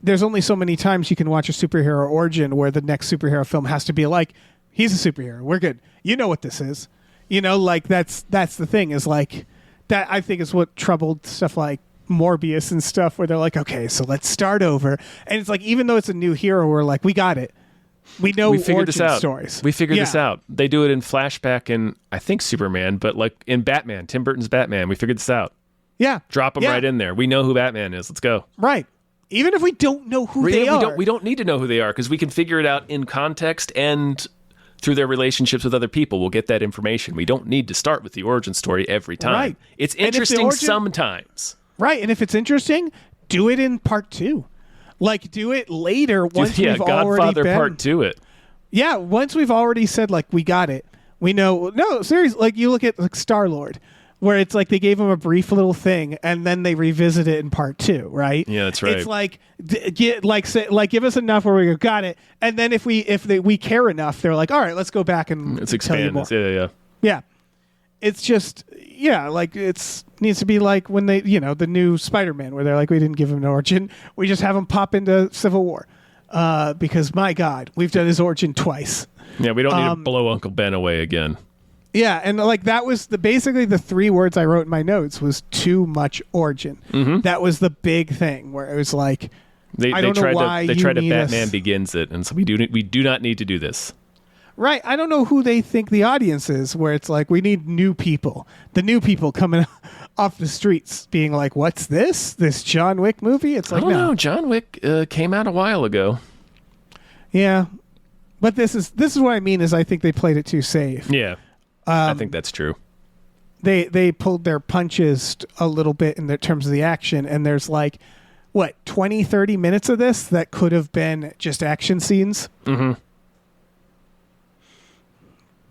there's only so many times you can watch a superhero origin where the next superhero film has to be like, he's a superhero, we're good, you know what this is, like that's the thing is like. That I think is what troubled stuff like Morbius and stuff where they're like, okay, so let's start over. And it's like, even though it's a new hero, we're like, we got it. We know we figured this out. Stories. We figured this out. They do it in flashback in, I think, Superman, but like in Batman, Tim Burton's Batman, we figured this out. Yeah. Drop them right in there. We know who Batman is. Let's go. Right. Even if we don't know who they are. We don't need to know who they are because we can figure it out in context and through their relationships with other people. We'll get that information. We don't need to start with the origin story every time. Right. It's interesting sometimes. Right. And if it's interesting, do it in part 2. Like, do it later once we've Godfather already been... part 2 it. Yeah, once we've already said, like, we got it. We know... No, seriously, like, you look at like Star-Lord, where it's like they gave him a brief little thing, and then they revisit it in part 2, right? Yeah, that's right. It's like, give us enough where we go, got it. And then if we care enough, they're like, all right, let's go back and let's expand this. Yeah. Yeah. It's just... Yeah, like needs to be like when they, the new Spider-Man where they're like, we didn't give him an origin. We just have him pop into Civil War. Because my God, we've done his origin twice. Yeah, we don't need to blow Uncle Ben away again. Yeah, and like that was basically the 3 words I wrote in my notes was too much origin. Mm-hmm. That was the big thing where it was like, I don't know why they tried to Batman Begins it, and so we do not need to do this. Right. I don't know who they think the audience is, where it's like, we need new people. The new people coming off the streets being like, what's this? This John Wick movie? It's like, I don't know. John Wick came out a while ago. Yeah. But this is what I mean is I think they played it too safe. Yeah. I think that's true. They pulled their punches a little bit in terms of the action, and there's like, 20, 30 minutes of this that could have been just action scenes? Mm-hmm.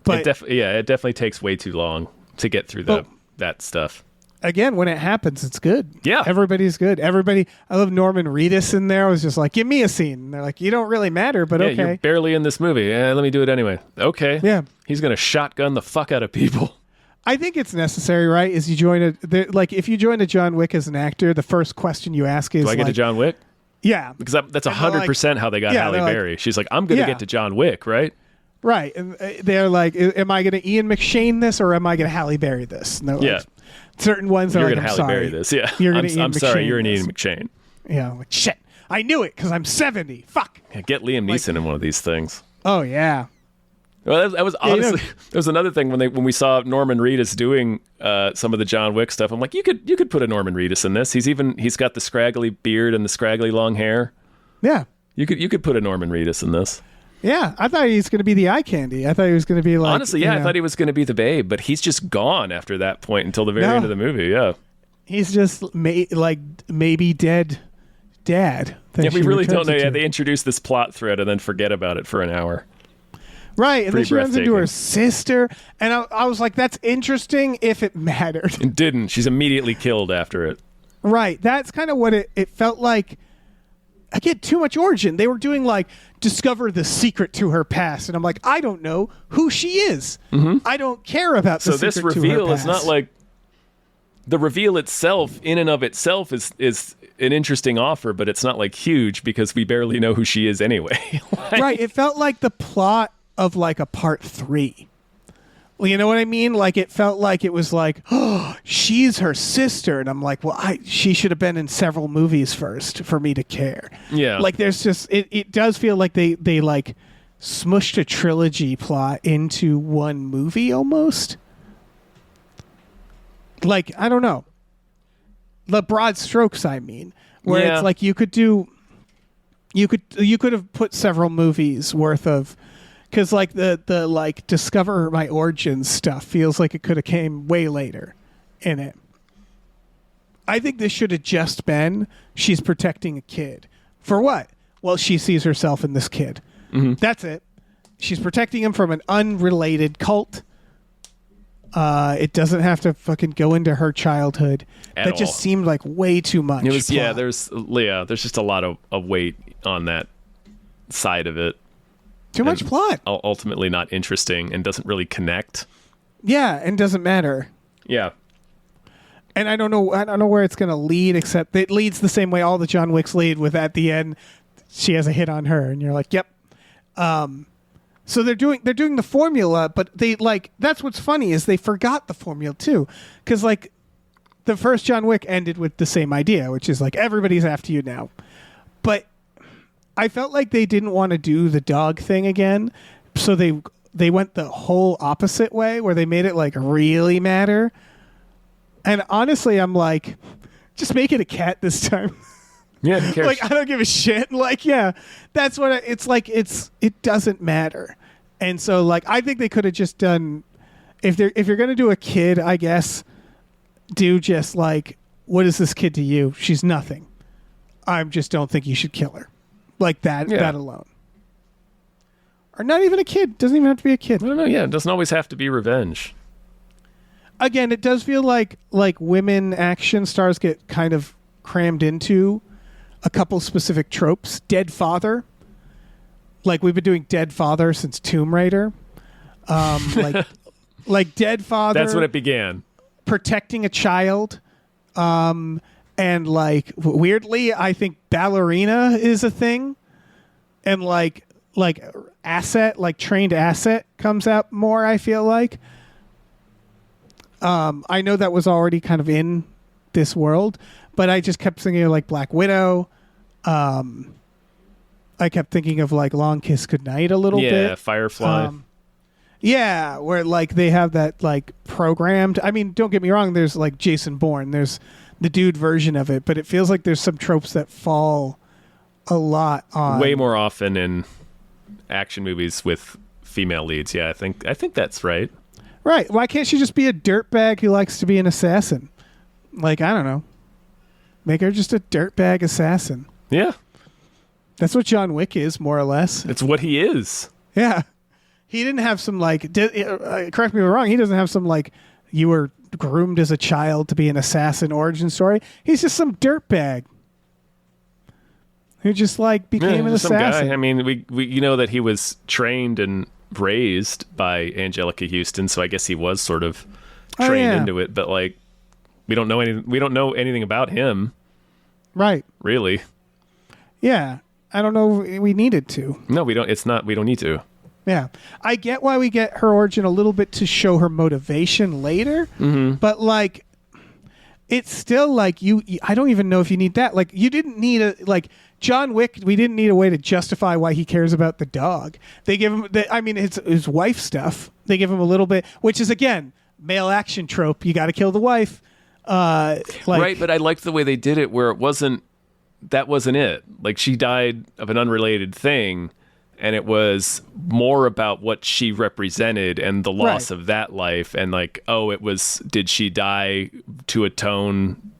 But it definitely takes way too long to get through that stuff. Again, when it happens, it's good. Yeah. Everybody's good. I love Norman Reedus in there. I was just like, give me a scene. And they're like, you don't really matter, but okay. You're barely in this movie. Let me do it anyway. Okay. Yeah. He's going to shotgun the fuck out of people. I think it's necessary, right? Is you join if you join a John Wick as an actor, the first question you ask is, do I get to John Wick? Yeah. Because that's 100% how they got Halle Berry. She's like, I'm going to get to John Wick, right? Right. And they're like, am I going to Ian McShane this or am I going to Halle Berry this? No, yeah. Certain ones are you're like, going to Halle Berry this. Yeah. I'm sorry, you're an Ian McShane. Yeah. Like, shit. I knew it because I'm 70. Fuck. Yeah, get Liam Neeson in one of these things. Oh, yeah. Well, that was honestly there was another thing when we saw Norman Reedus doing some of the John Wick stuff. I'm like, you could put a Norman Reedus in this. He's got the scraggly beard and the scraggly long hair. Yeah. You could put a Norman Reedus in this. Yeah, I thought he was going to be the eye candy. I thought he was going to be like... Honestly, yeah, I thought he was going to be the babe, but he's just gone after that point until the very end of the movie, yeah. He's just maybe dead dad. Yeah, we really don't know. Yeah, they introduce this plot thread and then forget about it for an hour. Right, and then she runs into her sister, and I was like, that's interesting if it mattered. It didn't. She's immediately killed after it. Right, that's kind of what it felt like. I get too much origin. They were doing like discover the secret to her past, and I'm like, I don't know who she is. Mm-hmm. I don't care about the secret to her past. So this reveal is not like the reveal itself in and of itself is an interesting offer, but it's not like huge because we barely know who she is anyway. Right, it felt like the plot of like a part 3. Well, you know what I mean? Like it felt like it was like, oh, she's her sister, and I'm like, well, she should have been in several movies first for me to care. Yeah, like there's just it does feel like they like smushed a trilogy plot into one movie almost. Like I don't know, the broad strokes. I mean, where it's like you could have put several movies worth of. Because like the like discover my origins stuff feels like it could have came way later in it. I think this should have just been she's protecting a kid. For what? Well, she sees herself in this kid. Mm-hmm. That's it. She's protecting him from an unrelated cult. It doesn't have to fucking go into her childhood. That just seemed like way too much. It was, there's just a lot of weight on that side of it. Too much plot. Ultimately not interesting and doesn't really connect. Yeah, and doesn't matter. Yeah. And I don't know where it's going to lead, except it leads the same way all the John Wicks lead, with at the end she has a hit on her and you're like, yep. So they're doing the formula, but they like that's what's funny is they forgot the formula too. Cuz like the first John Wick ended with the same idea, which is like everybody's after you now. But I felt like they didn't want to do the dog thing again, so they went the whole opposite way where they made it like really matter. And honestly, I'm like, just make it a cat this time. Yeah, who cares? Like I don't give a shit. Like yeah, that's what it's like. It doesn't matter. And so like I think they could have just done if you're gonna do a kid, I guess do just like what is this kid to you? She's nothing. I just don't think you should kill her. Like that alone. Or not even a kid. Doesn't even have to be a kid. I don't know. Yeah, it doesn't always have to be revenge. Again, it does feel like women action stars get kind of crammed into a couple specific tropes. Dead father. Like we've been doing dead father since Tomb Raider. Like dead father. That's when it began. Protecting a child. And like weirdly, I think Ballerina is a thing, and like asset, like trained asset comes out more. I feel like. I know that was already kind of in this world, but I just kept thinking of like Black Widow. I kept thinking of like Long Kiss Goodnight a little bit. Yeah, Firefly. Yeah, where like they have that like programmed. I mean, don't get me wrong. There's like Jason Bourne. There's the dude version of it, but it feels like there's some tropes that fall a lot on way more often in action movies with female leads. Yeah, I think that's right. Right. Why can't she just be a dirtbag who likes to be an assassin? Like, I don't know. Make her just a dirtbag assassin. Yeah. That's what John Wick is, more or less. It's what he is. Yeah. He didn't have some like correct me if I'm wrong, he doesn't have some like you were groomed as a child to be an assassin origin story. He's just some dirtbag who just like became an assassin. Some guy. I mean, we know that he was trained and raised by Angelica Houston, so I guess he was sort of trained into it. But like, we don't know anything about him, right? Really? Yeah, I don't know. We needed to. No, we don't. We don't need to. Yeah, I get why we get her origin a little bit to show her motivation later, but like, it's still like I don't even know if you need that. Like, you didn't need John Wick. We didn't need a way to justify why he cares about the dog. They give him, his wife stuff. They give him a little bit, which is again male action trope. You got to kill the wife. Right, but I liked the way they did it, where that wasn't it. Like, she died of an unrelated thing. And it was more about what she represented and the loss of that life. And like, did she die to atone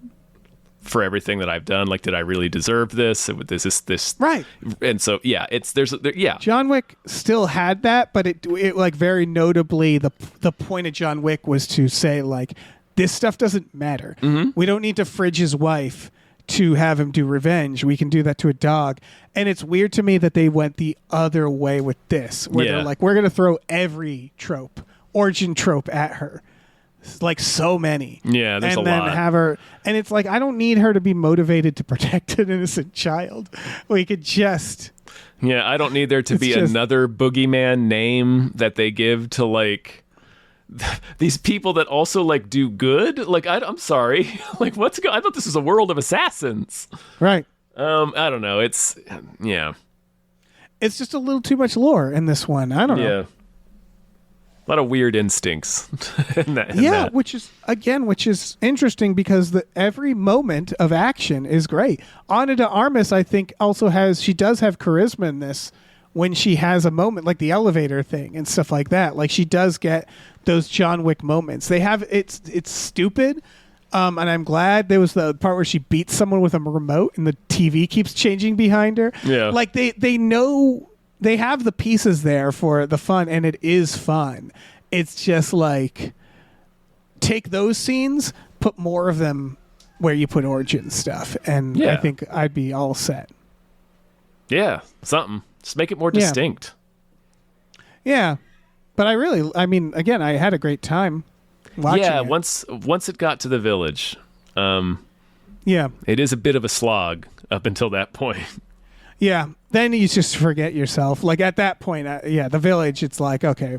for everything that I've done. Like, did I really deserve this? Is this right? And so, yeah, John Wick still had that, but it like very notably the point of John Wick was to say like, this stuff doesn't matter. Mm-hmm. We don't need to fridge his wife to have him do revenge. We can do that to a dog. And it's weird to me that they went the other way with this, where they're like, we're going to throw every origin trope at her. Like so many. Yeah, there's a lot. And then have her, and it's like, I don't need her to be motivated to protect an innocent child. We could just... Yeah, I don't need there to be another boogeyman name that they give to like these people that also like do good. Like, I'm sorry. Like, I thought this was a world of assassins. Right. I don't know. It's just a little too much lore in this one. I don't know. Yeah. A lot of weird instincts. in that. Which is interesting because every moment of action is great. Ana de Armas, I think, also she does have charisma in this when she has a moment, like the elevator thing and stuff like that. Like, she does get those John Wick moments. It's stupid, and I'm glad there was the part where she beats someone with a remote and the TV keeps changing behind her. Yeah. Like, they know... They have the pieces there for the fun, and it is fun. It's just like, take those scenes, put more of them where you put origin stuff, and I think I'd be all set. Yeah, something. Just make it more distinct. Yeah. But again, I had a great time watching it. Yeah, once it got to the village, it is a bit of a slog up until that point. Yeah, then you just forget yourself. Like, at that point, the village, it's like, okay.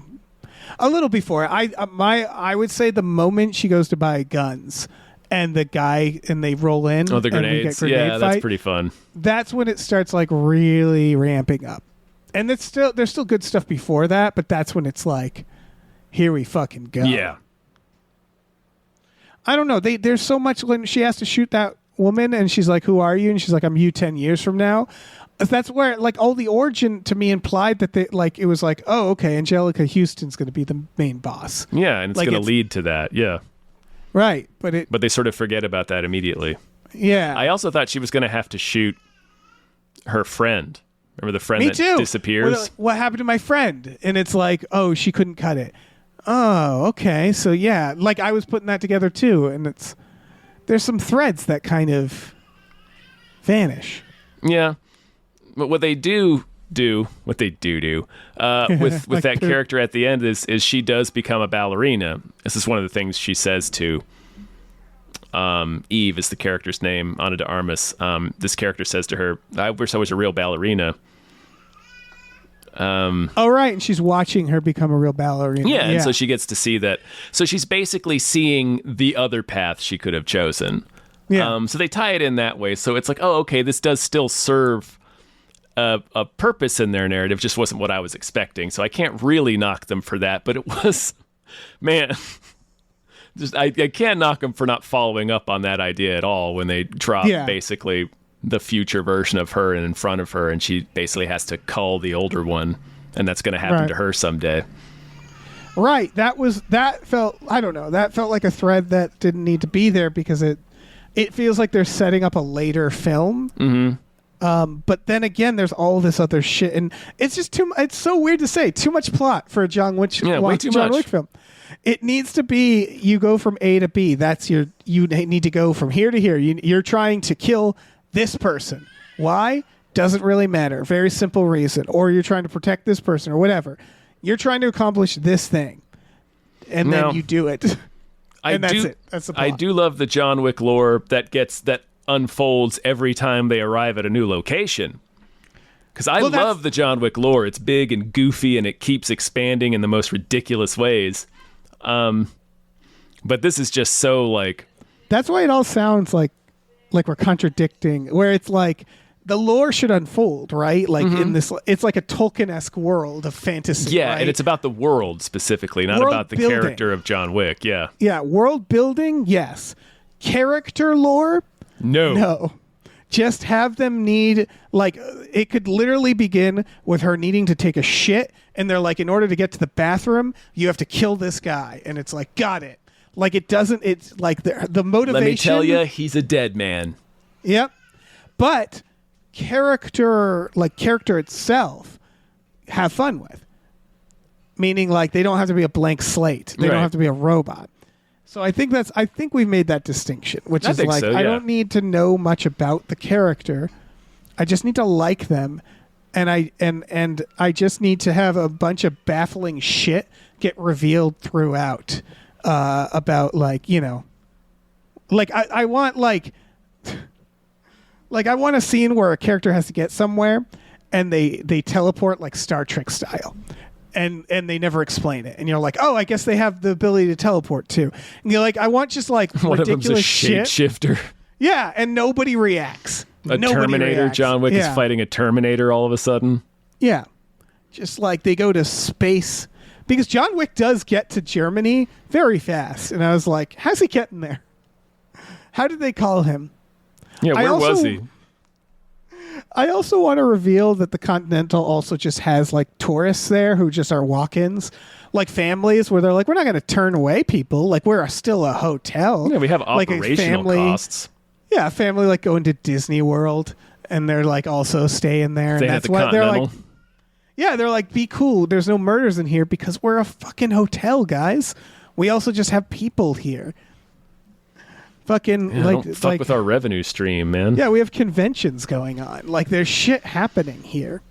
A little before, I would say the moment she goes to buy guns and they roll in. Oh, the grenades. Yeah, that's pretty fun. That's when it starts like really ramping up. And there's still good stuff before that, but that's when it's like, here we fucking go. Yeah. I don't know. There's so much when she has to shoot that woman and she's like, who are you? And she's like, I'm you 10 years from now. That's where like all the origin to me implied that it was like, oh, okay, Angelica Houston's going to be the main boss. Yeah, and it's going to lead to that. Yeah. Right, but they sort of forget about that immediately. Yeah. I also thought she was going to have to shoot her friend. Remember the friend me that too. disappears? What happened to my friend? And it's like, oh, she couldn't cut it. Oh, okay. So yeah, like I was putting that together too, and there's some threads that kind of vanish. Yeah. But what they do with like that character at the end is she does become a ballerina. This is one of the things she says to Eve is the character's name, Ana de Armas. This character says to her, I wish I was a real ballerina. Oh, right. And she's watching her become a real ballerina. Yeah, and so she gets to see that. So she's basically seeing the other path she could have chosen. Yeah. So they tie it in that way. So it's like, oh, okay, this does still serve a purpose in their narrative, just wasn't what I was expecting. So I can't really knock them for that, but it was, man, I can't knock them for not following up on that idea at all when they drop basically the future version of her in front of her, and she basically has to cull the older one, and that's going to happen to her someday. Right. That felt like a thread that didn't need to be there because it feels like they're setting up a later film. Mm-hmm. But then again, there's all this other shit, and it's just it's so weird to say too much plot for a John Wick film. It needs to be you go from A to B. You need to go from here to here. You're trying to kill this person. Why? Doesn't really matter. Very simple reason. Or you're trying to protect this person or whatever. You're trying to accomplish this thing, and then you do it. That's it. That's the plot. I do love the John Wick lore that unfolds every time they arrive at a new location. Because I love the John Wick lore. It's big and goofy, and it keeps expanding in the most ridiculous ways. But this is just so like... That's why it all sounds like we're contradicting, where it's like the lore should unfold, right? Like in this, it's like a Tolkien-esque world of fantasy. Yeah, right? And it's about the world specifically, not about the character of John Wick. Yeah. Yeah, world building, yes. Character lore, no. Just have them need, like, it could literally begin with her needing to take a shit, and they're like, in order to get to the bathroom, you have to kill this guy. And it's like, got it. Like it doesn't. It's like the motivation. Let me tell you, he's a dead man. Yep. But character itself, have fun with. Meaning, like, they don't have to be a blank slate. They don't have to be a robot. So I think we've made that distinction, which is like, I don't need to know much about the character. I just need to like them, and I just need to have a bunch of baffling shit get revealed throughout about, like, you know, like I want like I want a scene where a character has to get somewhere and they teleport like Star Trek style. And they never explain it. And you're like, oh, I guess they have the ability to teleport too. And you're like, I want just like one ridiculous of them's a shapeshifter. Yeah, and nobody reacts. Nobody Terminator. Reacts. John Wick is fighting a Terminator all of a sudden. Yeah. Just like they go to space. Because John Wick does get to Germany very fast. And I was like, how's he getting there? How did they call him? Yeah, where was he? I also want to reveal that the Continental also just has like tourists there who just are walk-ins, like families where they're like, we're not going to turn away people. Like we're still a hotel. Yeah, we have operational costs. Yeah, a family like going to Disney World and they're like also staying there. And that's why they're like, yeah, they're like, be cool. There's no murders in here because we're a fucking hotel, guys. We also just have people here. Fucking don't fuck with our revenue stream, man. Yeah, we have conventions going on. Like there's shit happening here.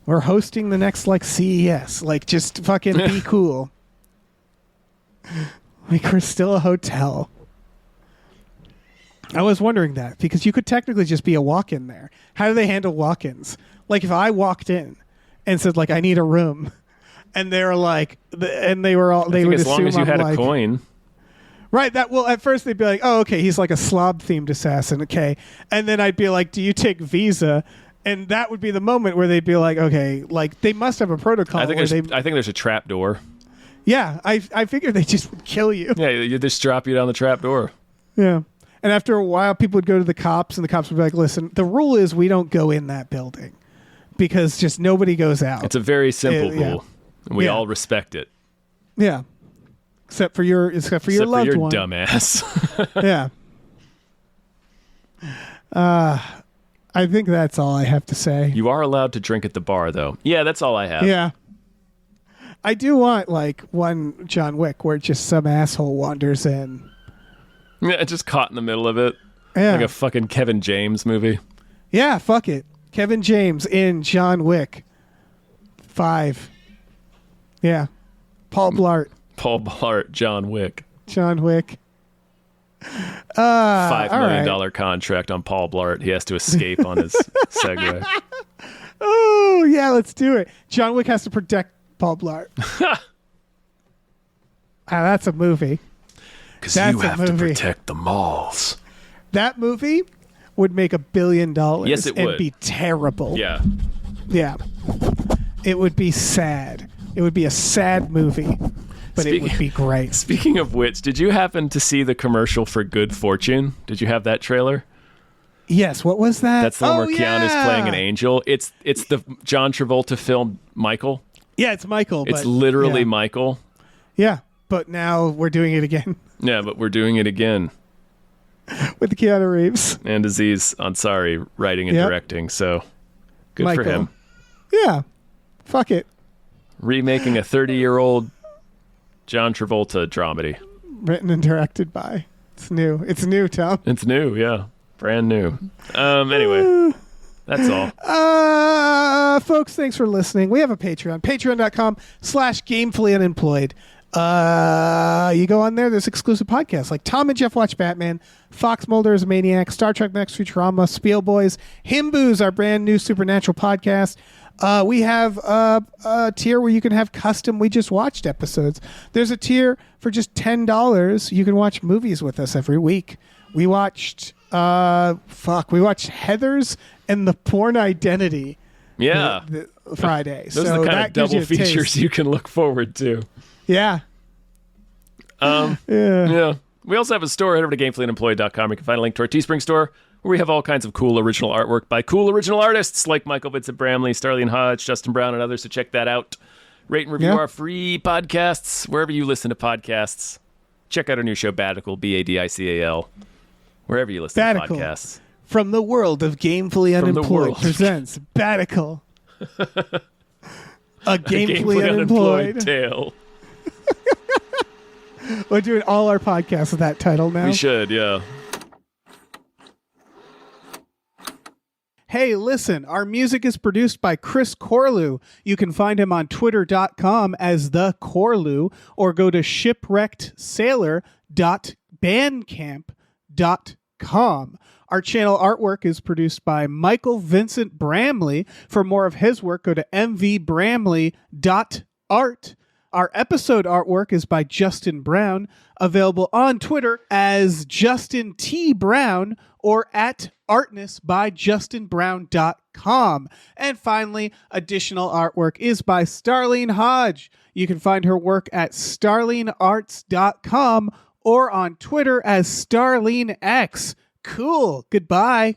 We're hosting the next like CES. Like just fucking be cool. Like we're still a hotel. I was wondering that because you could technically just be a walk-in there. How do they handle walk-ins? Like if I walked in and said like I need a room, and they're like, and they were all they would assume as long as you had like, a coin. Right. That well, at first they'd be like, "Oh, okay, he's like a slob-themed assassin." Okay, and then I'd be like, "Do you take Visa?" And that would be the moment where they'd be like, "Okay, like they must have a protocol." I think there's a trap door. Yeah, I figured they just would kill you. Yeah, you just drop you down the trap door. Yeah, and after a while, people would go to the cops, and the cops would be like, "Listen, the rule is we don't go in that building because just nobody goes out." It's a very simple rule, and we all respect it. Yeah. Except for your loved one. Dumbass. Yeah. I think that's all I have to say. You are allowed to drink at the bar, though. Yeah, that's all I have. Yeah. I do want like one John Wick where just some asshole wanders in. Yeah, just caught in the middle of it. Yeah. Like a fucking Kevin James movie. Yeah, fuck it. Kevin James in John Wick 5. Yeah. Paul Blart. Paul Blart, John Wick. John Wick. $5 million contract on Paul Blart. He has to escape on his Segway. Oh, yeah, let's do it. John Wick has to protect Paul Blart. That's a movie. Because you have to protect the malls. That movie would make $1 billion. Yes, it would. And be terrible. Yeah. Yeah. It would be sad. It would be a sad movie. But it would be great. Speaking of which, did you happen to see the commercial for Good Fortune? Did you have that trailer? Yes. What was that? That's the one where Keanu's playing an angel. It's the John Travolta film Michael. Yeah, it's Michael. It's literally Michael. Yeah, but now we're doing it again. Yeah, but we're doing it again. With Keanu Reeves. And Aziz Ansari writing and directing, so good Michael. For him. Yeah. Fuck it. Remaking a 30-year-old John Travolta dramedy. Written and directed by. It's new. It's new, Tom. It's new, yeah. Brand new. Anyway, that's all. Folks, thanks for listening. We have a Patreon. Patreon.com/gamefullyunemployed. You go on there, there's exclusive podcasts like Tom and Jeff Watch Batman, Fox Mulder is a Maniac, Star Trek Next Futurama, Spiel Boys, Himboos, our brand new supernatural podcast. We have a tier where you can have custom We Just Watched episodes. There's a tier for just $10. You can watch movies with us every week. We watched Heathers and The Porn Identity. Yeah. Friday. Those are the kind of double features you can look forward to. Yeah. Yeah. We also have a store. Head over to gamefullyunemployed.com. You can find a link to our Teespring store, where we have all kinds of cool original artwork by cool original artists like Michael Vincent Bramley, Starlene Hodge, Justin Brown, and others. So check that out. Rate and review our free podcasts wherever you listen to podcasts. check out our new show, Badical, Badical, wherever you listen Badical, to podcasts. From the world of Gamefully Unemployed presents Badical. A Gamefully Unemployed tale. We're doing all our podcasts with that title now. We should, yeah. Hey, listen, our music is produced by Chris Corlew. You can find him on twitter.com as the Corlew, or go to shipwreckedsailor.bandcamp.com. Our channel artwork is produced by Michael Vincent Bramley. For more of his work, go to mvbramley.art. Our episode artwork is by Justin Brown, available on Twitter as Justin T. Brown or at artnessbyjustinbrown.com. And finally, additional artwork is by Starlene Hodge. You can find her work at starlenearts.com or on Twitter as StarleneX. Cool. Goodbye.